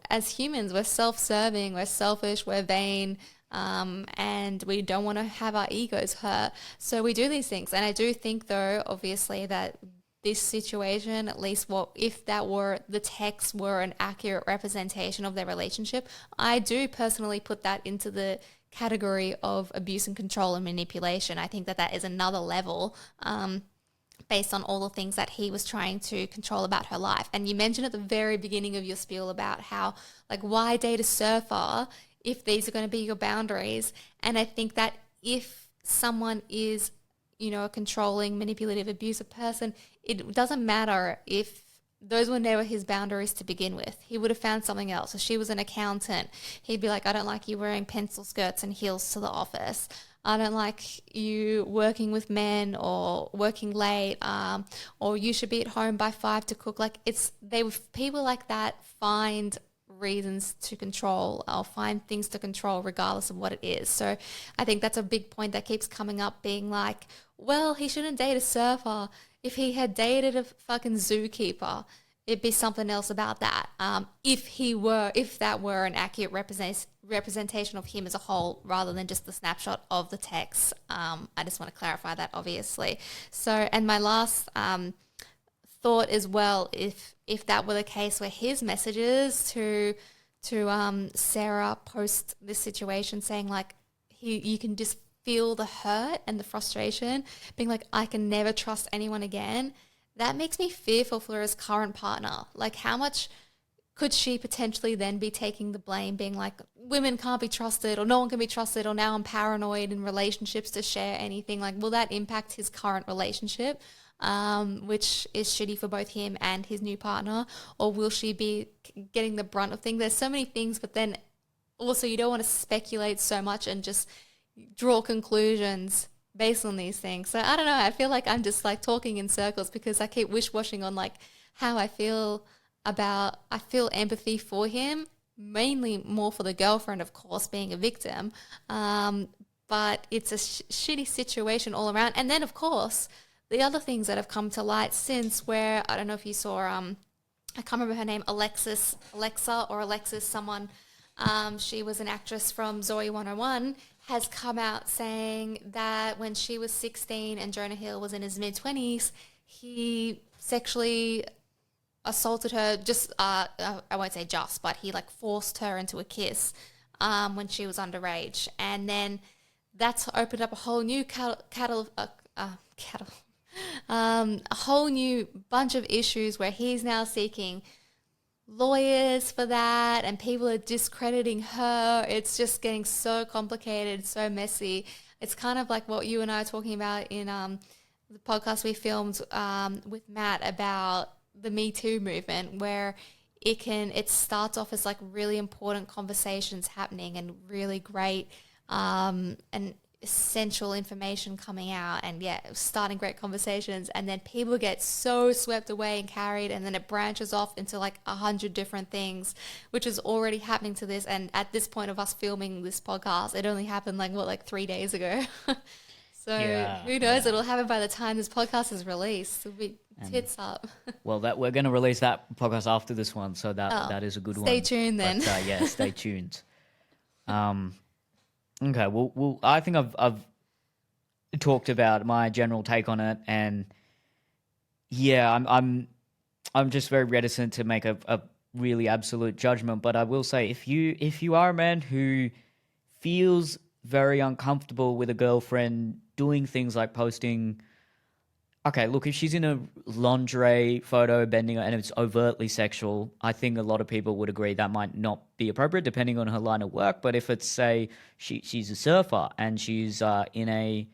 as humans, we're self-serving, we're selfish, we're vain, and we don't want to have our egos hurt. So we do these things. And I do think, though, obviously, that this situation, at least if the text were an accurate representation of their relationship, I do personally put that into the category of abuse and control and manipulation. I think that is another level, based on all the things that he was trying to control about her life. And you mentioned at the very beginning of your spiel about how, like, why date a surfer if these are going to be your boundaries? And I think that if someone is, a controlling, manipulative, abusive person, it doesn't matter if those were never his boundaries to begin with. He would have found something else. If she was an accountant, he'd be like, I don't like you wearing pencil skirts and heels to the office. I don't like you working with men or working late, or you should be at home by 5 to cook. Like, people like that find reasons to control or find things to control regardless of what it is. So I think that's a big point that keeps coming up, being like, well, he shouldn't date a surfer. If he had dated a fucking zookeeper, it'd be something else about that. If that were an accurate representation of him as a whole, rather than just the snapshot of the text. I just want to clarify that, obviously. So, and my last thought as well, if that were the case, where his messages to Sarah post this situation, saying like, you can just feel the hurt and the frustration, being like, I can never trust anyone again. That makes me fearful for his current partner. Like, how much could she potentially then be taking the blame, being like, women can't be trusted, or no one can be trusted, or now I'm paranoid in relationships to share anything? Like, will that impact his current relationship, which is shitty for both him and his new partner? Or will she be getting the brunt of things? There's so many things, but then also you don't want to speculate so much and just draw conclusions based on these things. So I don't know. I feel like I'm just like talking in circles because I keep wish-washing on like how I feel about, I feel empathy for him, mainly more for the girlfriend, of course, being a victim. But it's a shitty situation all around. And then, of course, the other things that have come to light since, where I don't know if you saw, I can't remember her name, Alexis, someone. She was an actress from Zoe 101, has come out saying that when she was 16 and Jonah Hill was in his mid-20s, he sexually assaulted her, I won't say just, but he like forced her into a kiss when she was underage. And then that's opened up a whole new a whole new bunch of issues where he's now seeking lawyers for that, and people are discrediting her. It's just getting so complicated, so messy. It's kind of like what you and I are talking about in the podcast we filmed with Matt about the Me Too movement, where it starts off as like really important conversations happening and really great and essential information coming out, and starting great conversations, and then people get so swept away and carried, and then it branches off into like 100 different things, which is already happening to this. And at this point of us filming this podcast, it only happened like 3 days ago. So who knows? It'll happen by the time this podcast is released. It'll be tits up. Well, that we're going to release that podcast after this one, so that is a good one. Stay tuned then. But, stay tuned. Okay, well, I think I've talked about my general take on it, and I'm just very reticent to make a really absolute judgment. But I will say, if you are a man who feels very uncomfortable with a girlfriend doing things like posting, okay, look, if she's in a lingerie photo bending and it's overtly sexual, I think a lot of people would agree that might not be appropriate depending on her line of work. But if it's, say, she's a surfer and she's in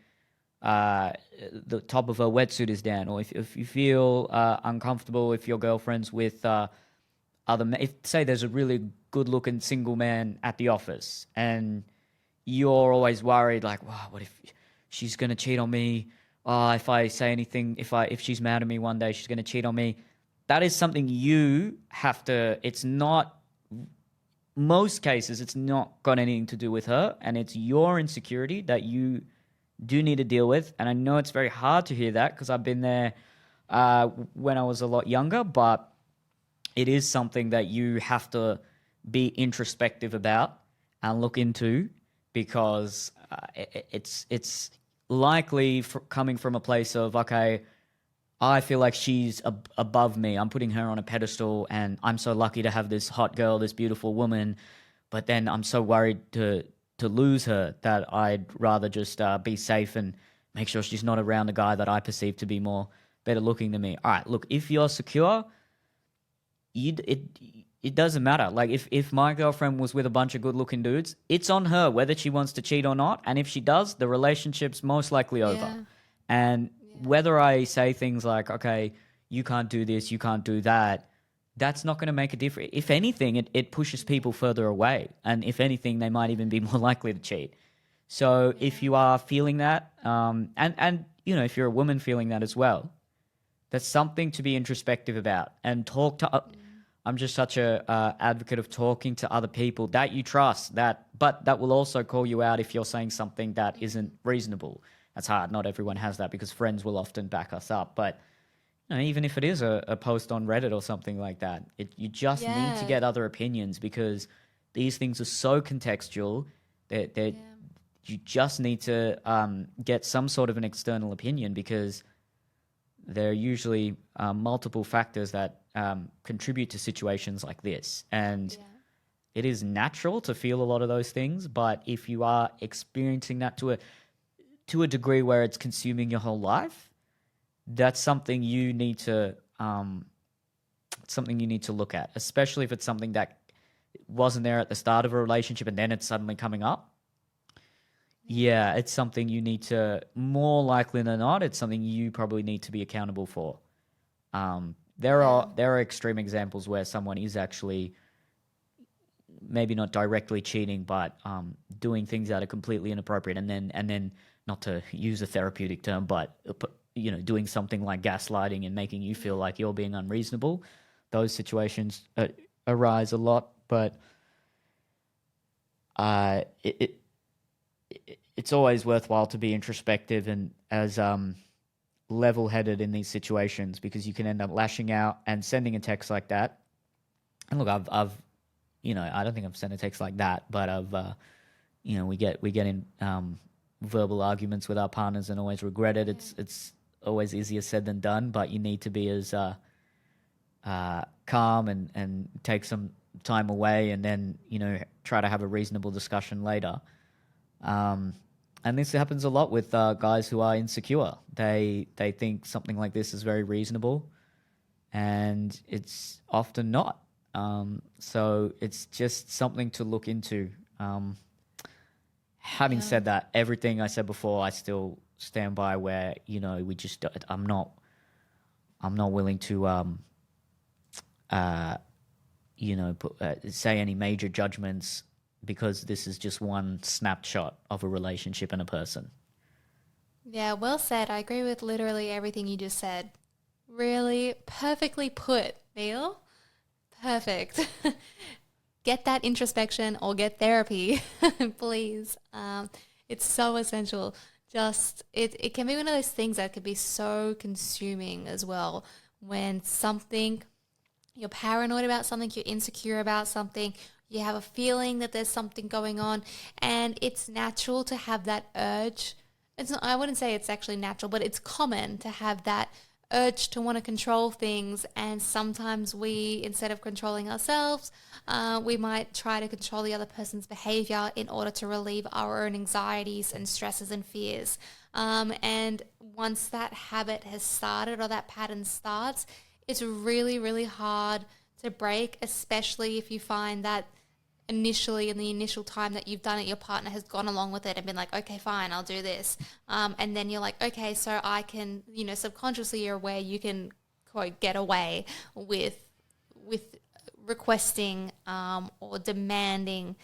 the top of her wetsuit is down, or if you feel uncomfortable if your girlfriend's with if, say, there's a really good-looking single man at the office and you're always worried, like, wow, what if she's going to cheat on me? If I say anything, if she's mad at me one day, she's going to cheat on me. That is something you have to, it's not, most cases, it's not got anything to do with her, and it's your insecurity that you do need to deal with. And I know it's very hard to hear that because I've been there when I was a lot younger, but it is something that you have to be introspective about and look into, because it's likely coming from a place of, okay, I feel like she's above me. I'm putting her on a pedestal, and I'm so lucky to have this hot girl, this beautiful woman, but then I'm so worried to lose her that I'd rather just be safe and make sure she's not around a guy that I perceive to be more better looking than me. All right, look, if you're secure, it doesn't matter. Like, if my girlfriend was with a bunch of good-looking dudes, it's on her whether she wants to cheat or not. And if she does, the relationship's most likely over. Yeah. And whether I say things like, okay, you can't do this, you can't do that, that's not going to make a difference. If anything, it pushes people further away. And if anything, they might even be more likely to cheat. So if you are feeling that, and you know, if you're a woman feeling that as well, that's something to be introspective about and talk to. I'm just such a advocate of talking to other people that you trust, but that will also call you out if you're saying something that isn't reasonable. That's hard. Not everyone has that because friends will often back us up. But you know, even if it is a post on Reddit or something like that, you just need to get other opinions, because these things are so contextual that you just need to get some sort of an external opinion, because there are usually multiple factors that contribute to situations like this. And it is natural to feel a lot of those things, but if you are experiencing that to a degree where it's consuming your whole life, that's something you need to look at, especially if it's something that wasn't there at the start of a relationship and then it's suddenly coming up. Yeah, it's something you need to, more likely than not, it's something you probably need to be accountable for. There are extreme examples where someone is actually maybe not directly cheating, but doing things that are completely inappropriate, and then not to use a therapeutic term, but doing something like gaslighting and making you feel like you're being unreasonable. Those situations arise a lot, but it's always worthwhile to be introspective and as level-headed in these situations, because you can end up lashing out and sending a text like that. And look, I've I don't think I've sent a text like that, but we get in verbal arguments with our partners and always regret it. It's always easier said than done, but you need to be as calm and take some time away, and then try to have a reasonable discussion later. And this happens a lot with guys who are insecure. They think something like this is very reasonable, and it's often not. So it's just something to look into. Having said that, everything I said before, I still stand by. Where we just I'm not willing to say any major judgments, because this is just one snapshot of a relationship and a person. Yeah, well said. I agree with literally everything you just said. Really perfectly put, Neil. Perfect. Get that introspection or get therapy, please. It's so essential. Just it can be one of those things that could be so consuming as well. When you're paranoid about something, you're insecure about something, you have a feeling that there's something going on, and it's natural to have that urge. I wouldn't say it's actually natural, but it's common to have that urge to want to control things. And sometimes we, instead of controlling ourselves, we might try to control the other person's behavior in order to relieve our own anxieties and stresses and fears. And once that habit has started, or that pattern starts, it's really, really hard to break, especially if you find that initially, in the initial time that you've done it, your partner has gone along with it and been like, okay, fine, I'll do this. And then you're like, okay, so I can, subconsciously you're aware you can, quote, get away with requesting or demanding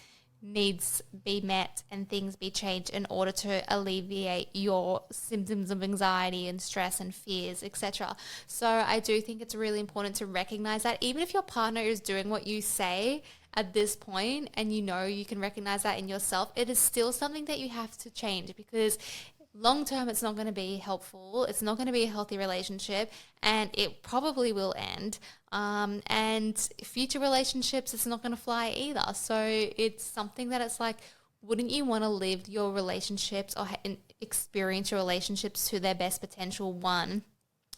needs be met and things be changed in order to alleviate your symptoms of anxiety and stress and fears, etc. So I do think it's really important to recognize that even if your partner is doing what you say at this point, and you can recognize that in yourself, it is still something that you have to change, because long term it's not going to be helpful, it's not going to be a healthy relationship, and it probably will end. And future relationships, it's not going to fly either. So it's something that it's like, wouldn't you want to live your relationships or experience your relationships to their best potential, one,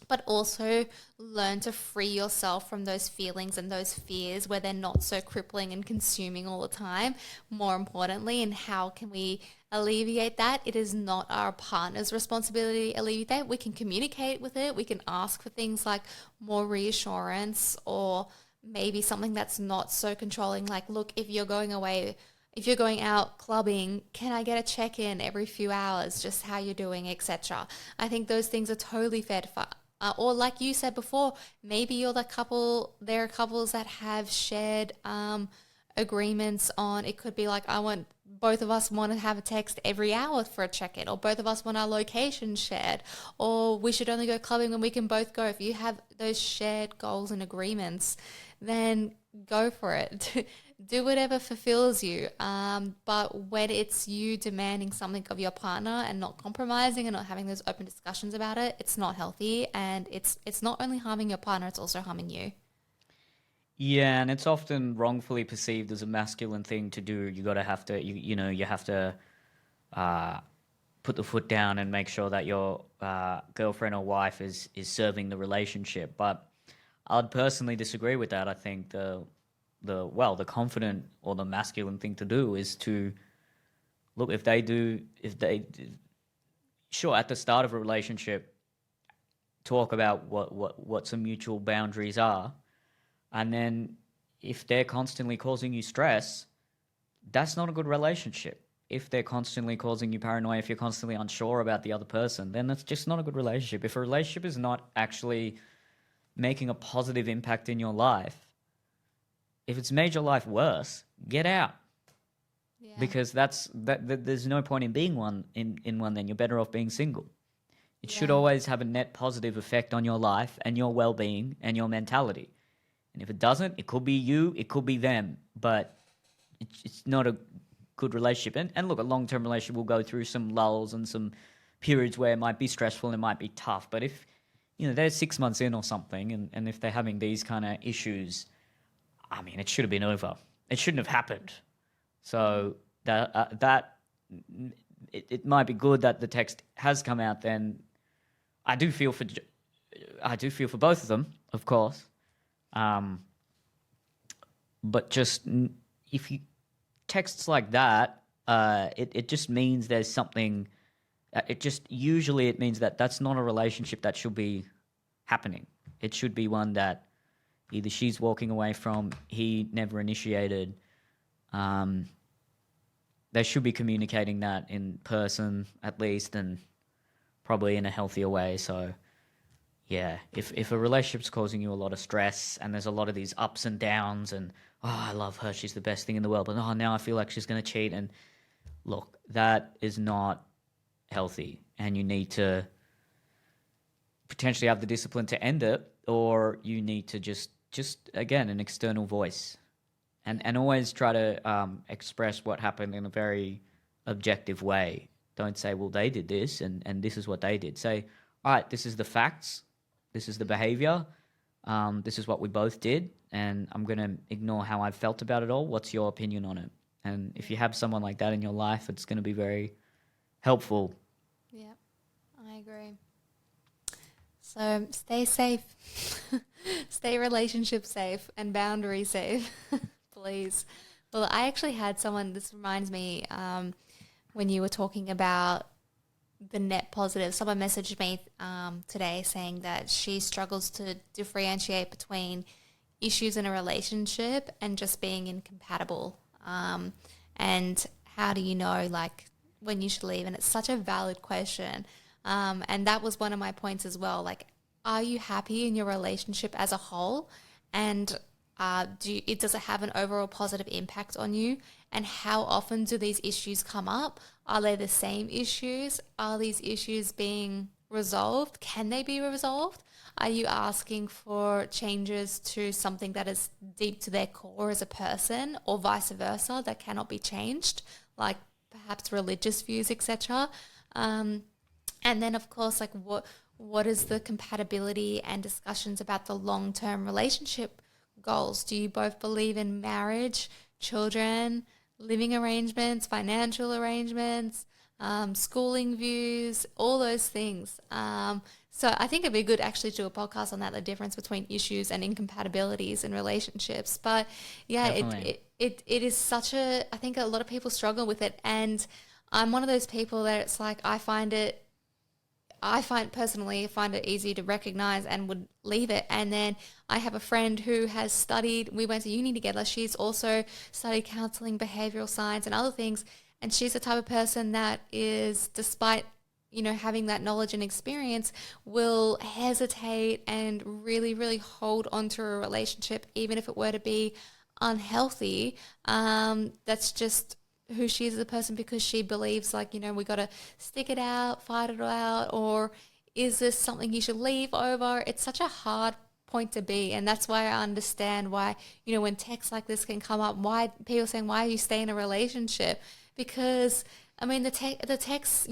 but also learn to free yourself from those feelings and those fears where they're not so crippling and consuming all the time, more importantly? And how can we alleviate that? It is not our partner's responsibility to alleviate that. We can communicate with it. We can ask for things like more reassurance, or maybe something that's not so controlling, like, look, if you're going out clubbing, can I get a check-in every few hours, just how you're doing, etc. I think those things are totally fair to or like you said before, maybe you're the couple, there are couples that have shared agreements on, it could be like, both of us want to have a text every hour for a check-in, or both of us want our location shared, or we should only go clubbing when we can both go. If you have those shared goals and agreements, then go for it. Do whatever fulfills you. But when it's you demanding something of your partner and not compromising and not having those open discussions about it, it's not healthy, and it's not only harming your partner, it's also harming you. Yeah, and it's often wrongfully perceived as a masculine thing to do. You have to put the foot down and make sure that your girlfriend or wife is serving the relationship. But I'd personally disagree with that. I think the confident or the masculine thing to do is to look, sure, at the start of a relationship, talk about what some mutual boundaries are. And then if they're constantly causing you stress, that's not a good relationship. If they're constantly causing you paranoia, if you're constantly unsure about the other person, then that's just not a good relationship. If a relationship is not actually making a positive impact in your life, if it's made your life worse, get out. because there's no point in being one in one. Then you're better off being single. It should always have a net positive effect on your life and your well-being and your mentality. And if it doesn't, it could be you, it could be them, but it's not a good relationship. And look, a long-term relationship will go through some lulls and some periods where it might be stressful and it might be tough. But if, they're 6 months in or something, and if they're having these kind of issues, I mean, it should have been over. It shouldn't have happened. So it might be good that the text has come out. Then I do feel for both of them, of course. But just if you texts like that, it just means there's something. It means that that's not a relationship that should be happening. It should be one that either she's walking away from, he never initiated. They should be communicating that in person at least, and probably in a healthier way. So, yeah, if a relationship's causing you a lot of stress and there's a lot of these ups and downs and, I love her, she's the best thing in the world, but now I feel like she's going to cheat. And look, that is not healthy, and you need to potentially have the discipline to end it, or you need to just again, an external voice. And always try to express what happened in a very objective way. Don't say, well, they did this and this is what they did. Say, all right, this is the facts. This is the behavior. This is what we both did. And I'm going to ignore how I felt about it all. What's your opinion on it? And if you have someone like that in your life, it's going to be very helpful. Yeah, I agree. So stay safe. Stay relationship safe and boundary safe. Please. Well, I actually had someone, this reminds me, when you were talking about the net positive, someone messaged me today saying that she struggles to differentiate between issues in a relationship and just being incompatible. And how do you know, like, when you should leave? And it's such a valid question. And that was one of my points as well. Like, are you happy in your relationship as a whole? And does it have an overall positive impact on you? And how often do these issues come up? Are they the same issues? Are these issues being resolved? Can they be resolved? Are you asking for changes to something that is deep to their core as a person, or vice versa, that cannot be changed, like perhaps religious views, etc.? And then, of course, like what is the compatibility and discussions about the long-term relationship goals? Do you both believe in marriage, children, living arrangements, financial arrangements, schooling views, all those things? So I think it'd be good actually to do a podcast on that, the difference between issues and incompatibilities in relationships. But yeah, it is such a, I think a lot of people struggle with it. And I'm one of those people that it's like, I find it easy to recognize and would leave it. And then I have a friend who has studied, we went to uni together. She's also studied counseling, behavioral science and other things. And she's the type of person that is, despite, having that knowledge and experience, will hesitate and really, really hold on to a relationship, even if it were to be unhealthy. That's just who she is as a person, because she believes like, we got to stick it out, fight it out, or is this something you should leave over? It's such a hard point to be. And that's why I understand why, when texts like this can come up, why people saying, why are you staying in a relationship? Because I mean, the texts,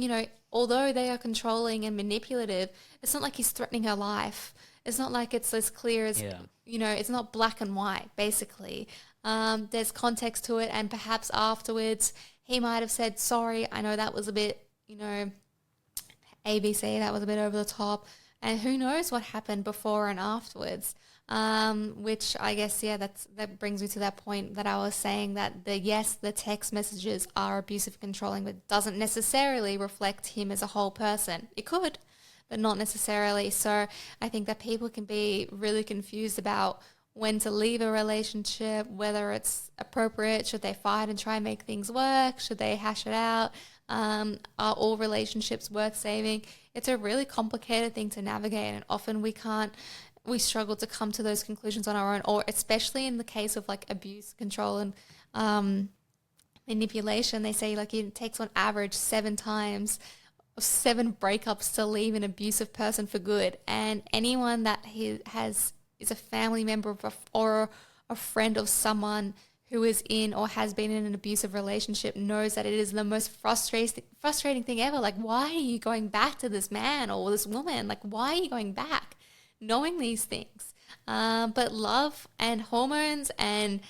although they are controlling and manipulative, it's not like he's threatening her life. It's not like it's as clear as, it's not black and white, basically. There's context to it, and perhaps afterwards he might have said, sorry, I know that was a bit, ABC, that was a bit over the top. And who knows what happened before and afterwards, which I guess, that brings me to that point that I was saying, that the text messages are abusive, controlling, but doesn't necessarily reflect him as a whole person. It could, but not necessarily. So I think that people can be really confused about when to leave a relationship, whether it's appropriate, should they fight and try and make things work, should they hash it out, are all relationships worth saving? It's a really complicated thing to navigate, and often we struggle to come to those conclusions on our own, or especially in the case of like abuse, control, and manipulation. They say like it takes on average 7 breakups to leave an abusive person for good. And anyone that is a family member of or a friend of someone who is in or has been in an abusive relationship knows that it is the most frustrating thing ever. Like, why are you going back to this man or this woman? Like, why are you going back knowing these things? But love and hormones and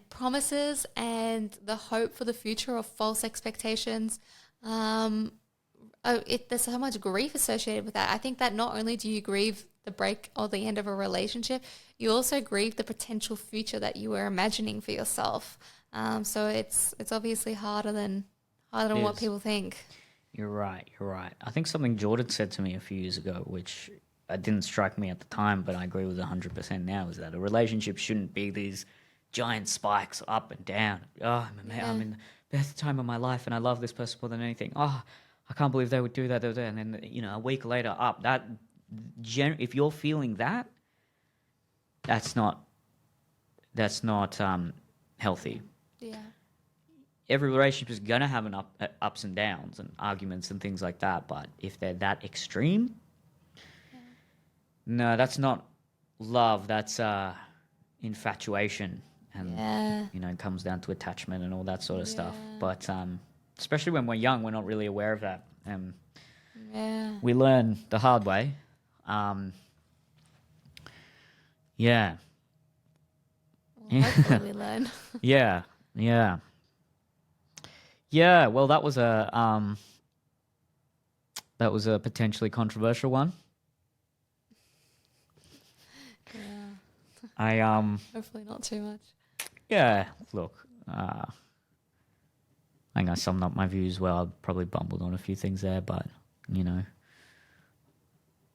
promises and the hope for the future of false expectations, there's so much grief associated with that. I think that not only do you grieve the break or the end of a relationship, you also grieve the potential future that you were imagining for yourself. So it's obviously harder than what people think. You're right. I think something Jordan said to me a few years ago, which didn't strike me at the time, but I agree with 100% now, is that a relationship shouldn't be these giant spikes up and down. Oh, I'm in the best time of my life and I love this person more than anything. Oh, I can't believe they would do that. And then, a week later up. If you're feeling that, that's not healthy. Yeah. Every relationship is going to have ups and downs and arguments and things like that. But if they're that extreme, no, that's not love. That's infatuation. And, it comes down to attachment and all that sort of stuff. But especially when we're young, we're not really aware of that. We learn the hard way. Hopefully we learn. Yeah. Well, that was a potentially controversial one. Yeah. Hopefully not too much. Yeah. Look, I think I summed up my views well. I probably bumbled on a few things there, but it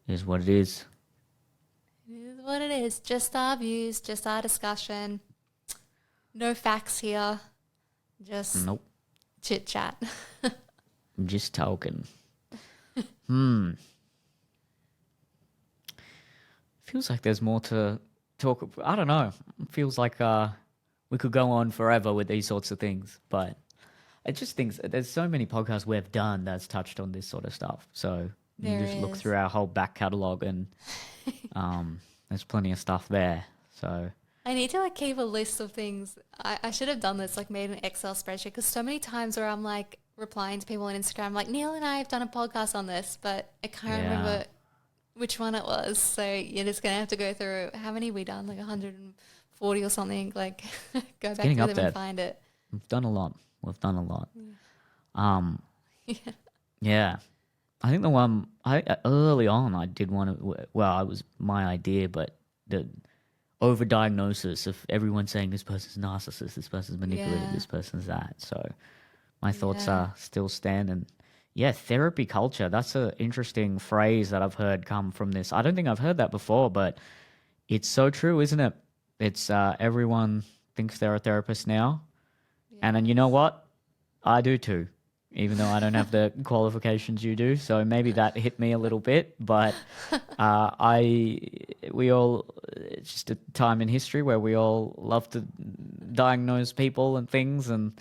is what it is. It is what it is. Just our views, just our discussion. No facts here. Just nope. Chit chat. Just talking. Feels like there's more to talk. I don't know. It feels like we could go on forever with these sorts of things, but I just think there's so many podcasts we've done that's touched on this sort of stuff. So you just look through our whole back catalogue and there's plenty of stuff there. So I need to keep a list of things. I should have done this, made an Excel spreadsheet, because so many times where I'm replying to people on Instagram, Neil and I have done a podcast on this, but I can't remember which one it was. So you're just going to have to go through, how many have we done? 140 or something. Go back through them and find it. We've done a lot. Yeah. I think the one early on I did one. It was my idea, but the overdiagnosis of everyone saying this person's narcissist, this person's manipulative, this person's that. So my thoughts are still stand. And therapy culture. That's an interesting phrase that I've heard come from this. I don't think I've heard that before, but it's so true, isn't it? It's everyone thinks they're a therapist now. And then you know what? I do too, even though I don't have the qualifications you do. So maybe that hit me a little bit. But it's just a time in history where we all love to diagnose people and things. And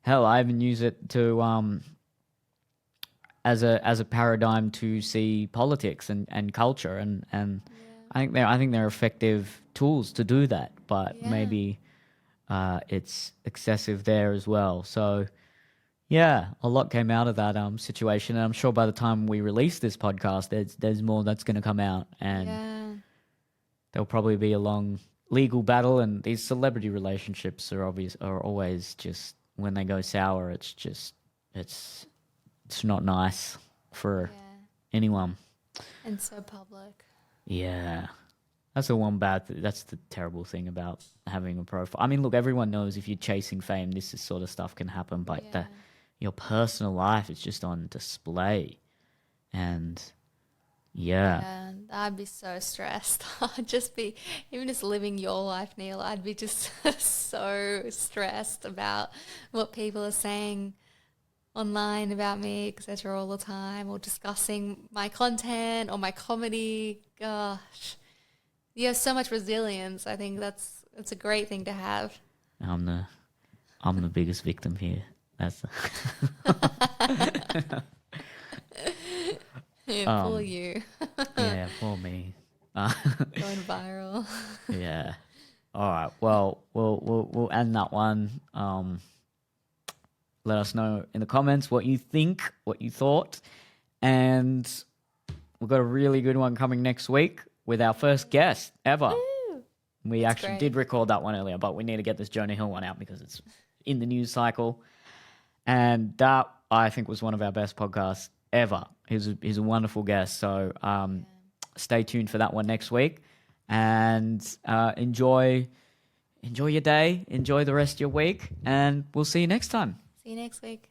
hell, I even use it to as a paradigm to see politics and culture. And I think they're effective tools to do that. But maybe it's excessive there as well. So, a lot came out of that situation. And I'm sure by the time we release this podcast, there's more that's going to come out. And there'll probably be a long legal battle. And these celebrity relationships are always just, when they go sour, it's not nice for anyone. And so public. Yeah. That's that's the terrible thing about having a profile. I mean, look, everyone knows if you're chasing fame, this sort of stuff can happen, but your personal life is just on display. And I'd be so stressed. I'd just be, even just living your life, Neil, I'd be just so stressed about what people are saying online about me, etc. all the time, or discussing my content or my comedy. Gosh. You have so much resilience. I think that's a great thing to have. I'm I'm the biggest victim here. That's Yeah, poor you. yeah, poor me. Going viral. Yeah. All right. Well, we'll end that one. Let us know in the comments what you think, what you thought, and we've got a really good one coming next week with our first guest ever. Woo! We That's actually great. did record that one earlier, but we need to get this Jonah Hill one out because it's in the news cycle. And that, I think, was one of our best podcasts ever. He's a wonderful guest. So stay tuned for that one next week. And enjoy your day. Enjoy the rest of your week. And we'll see you next time. See you next week.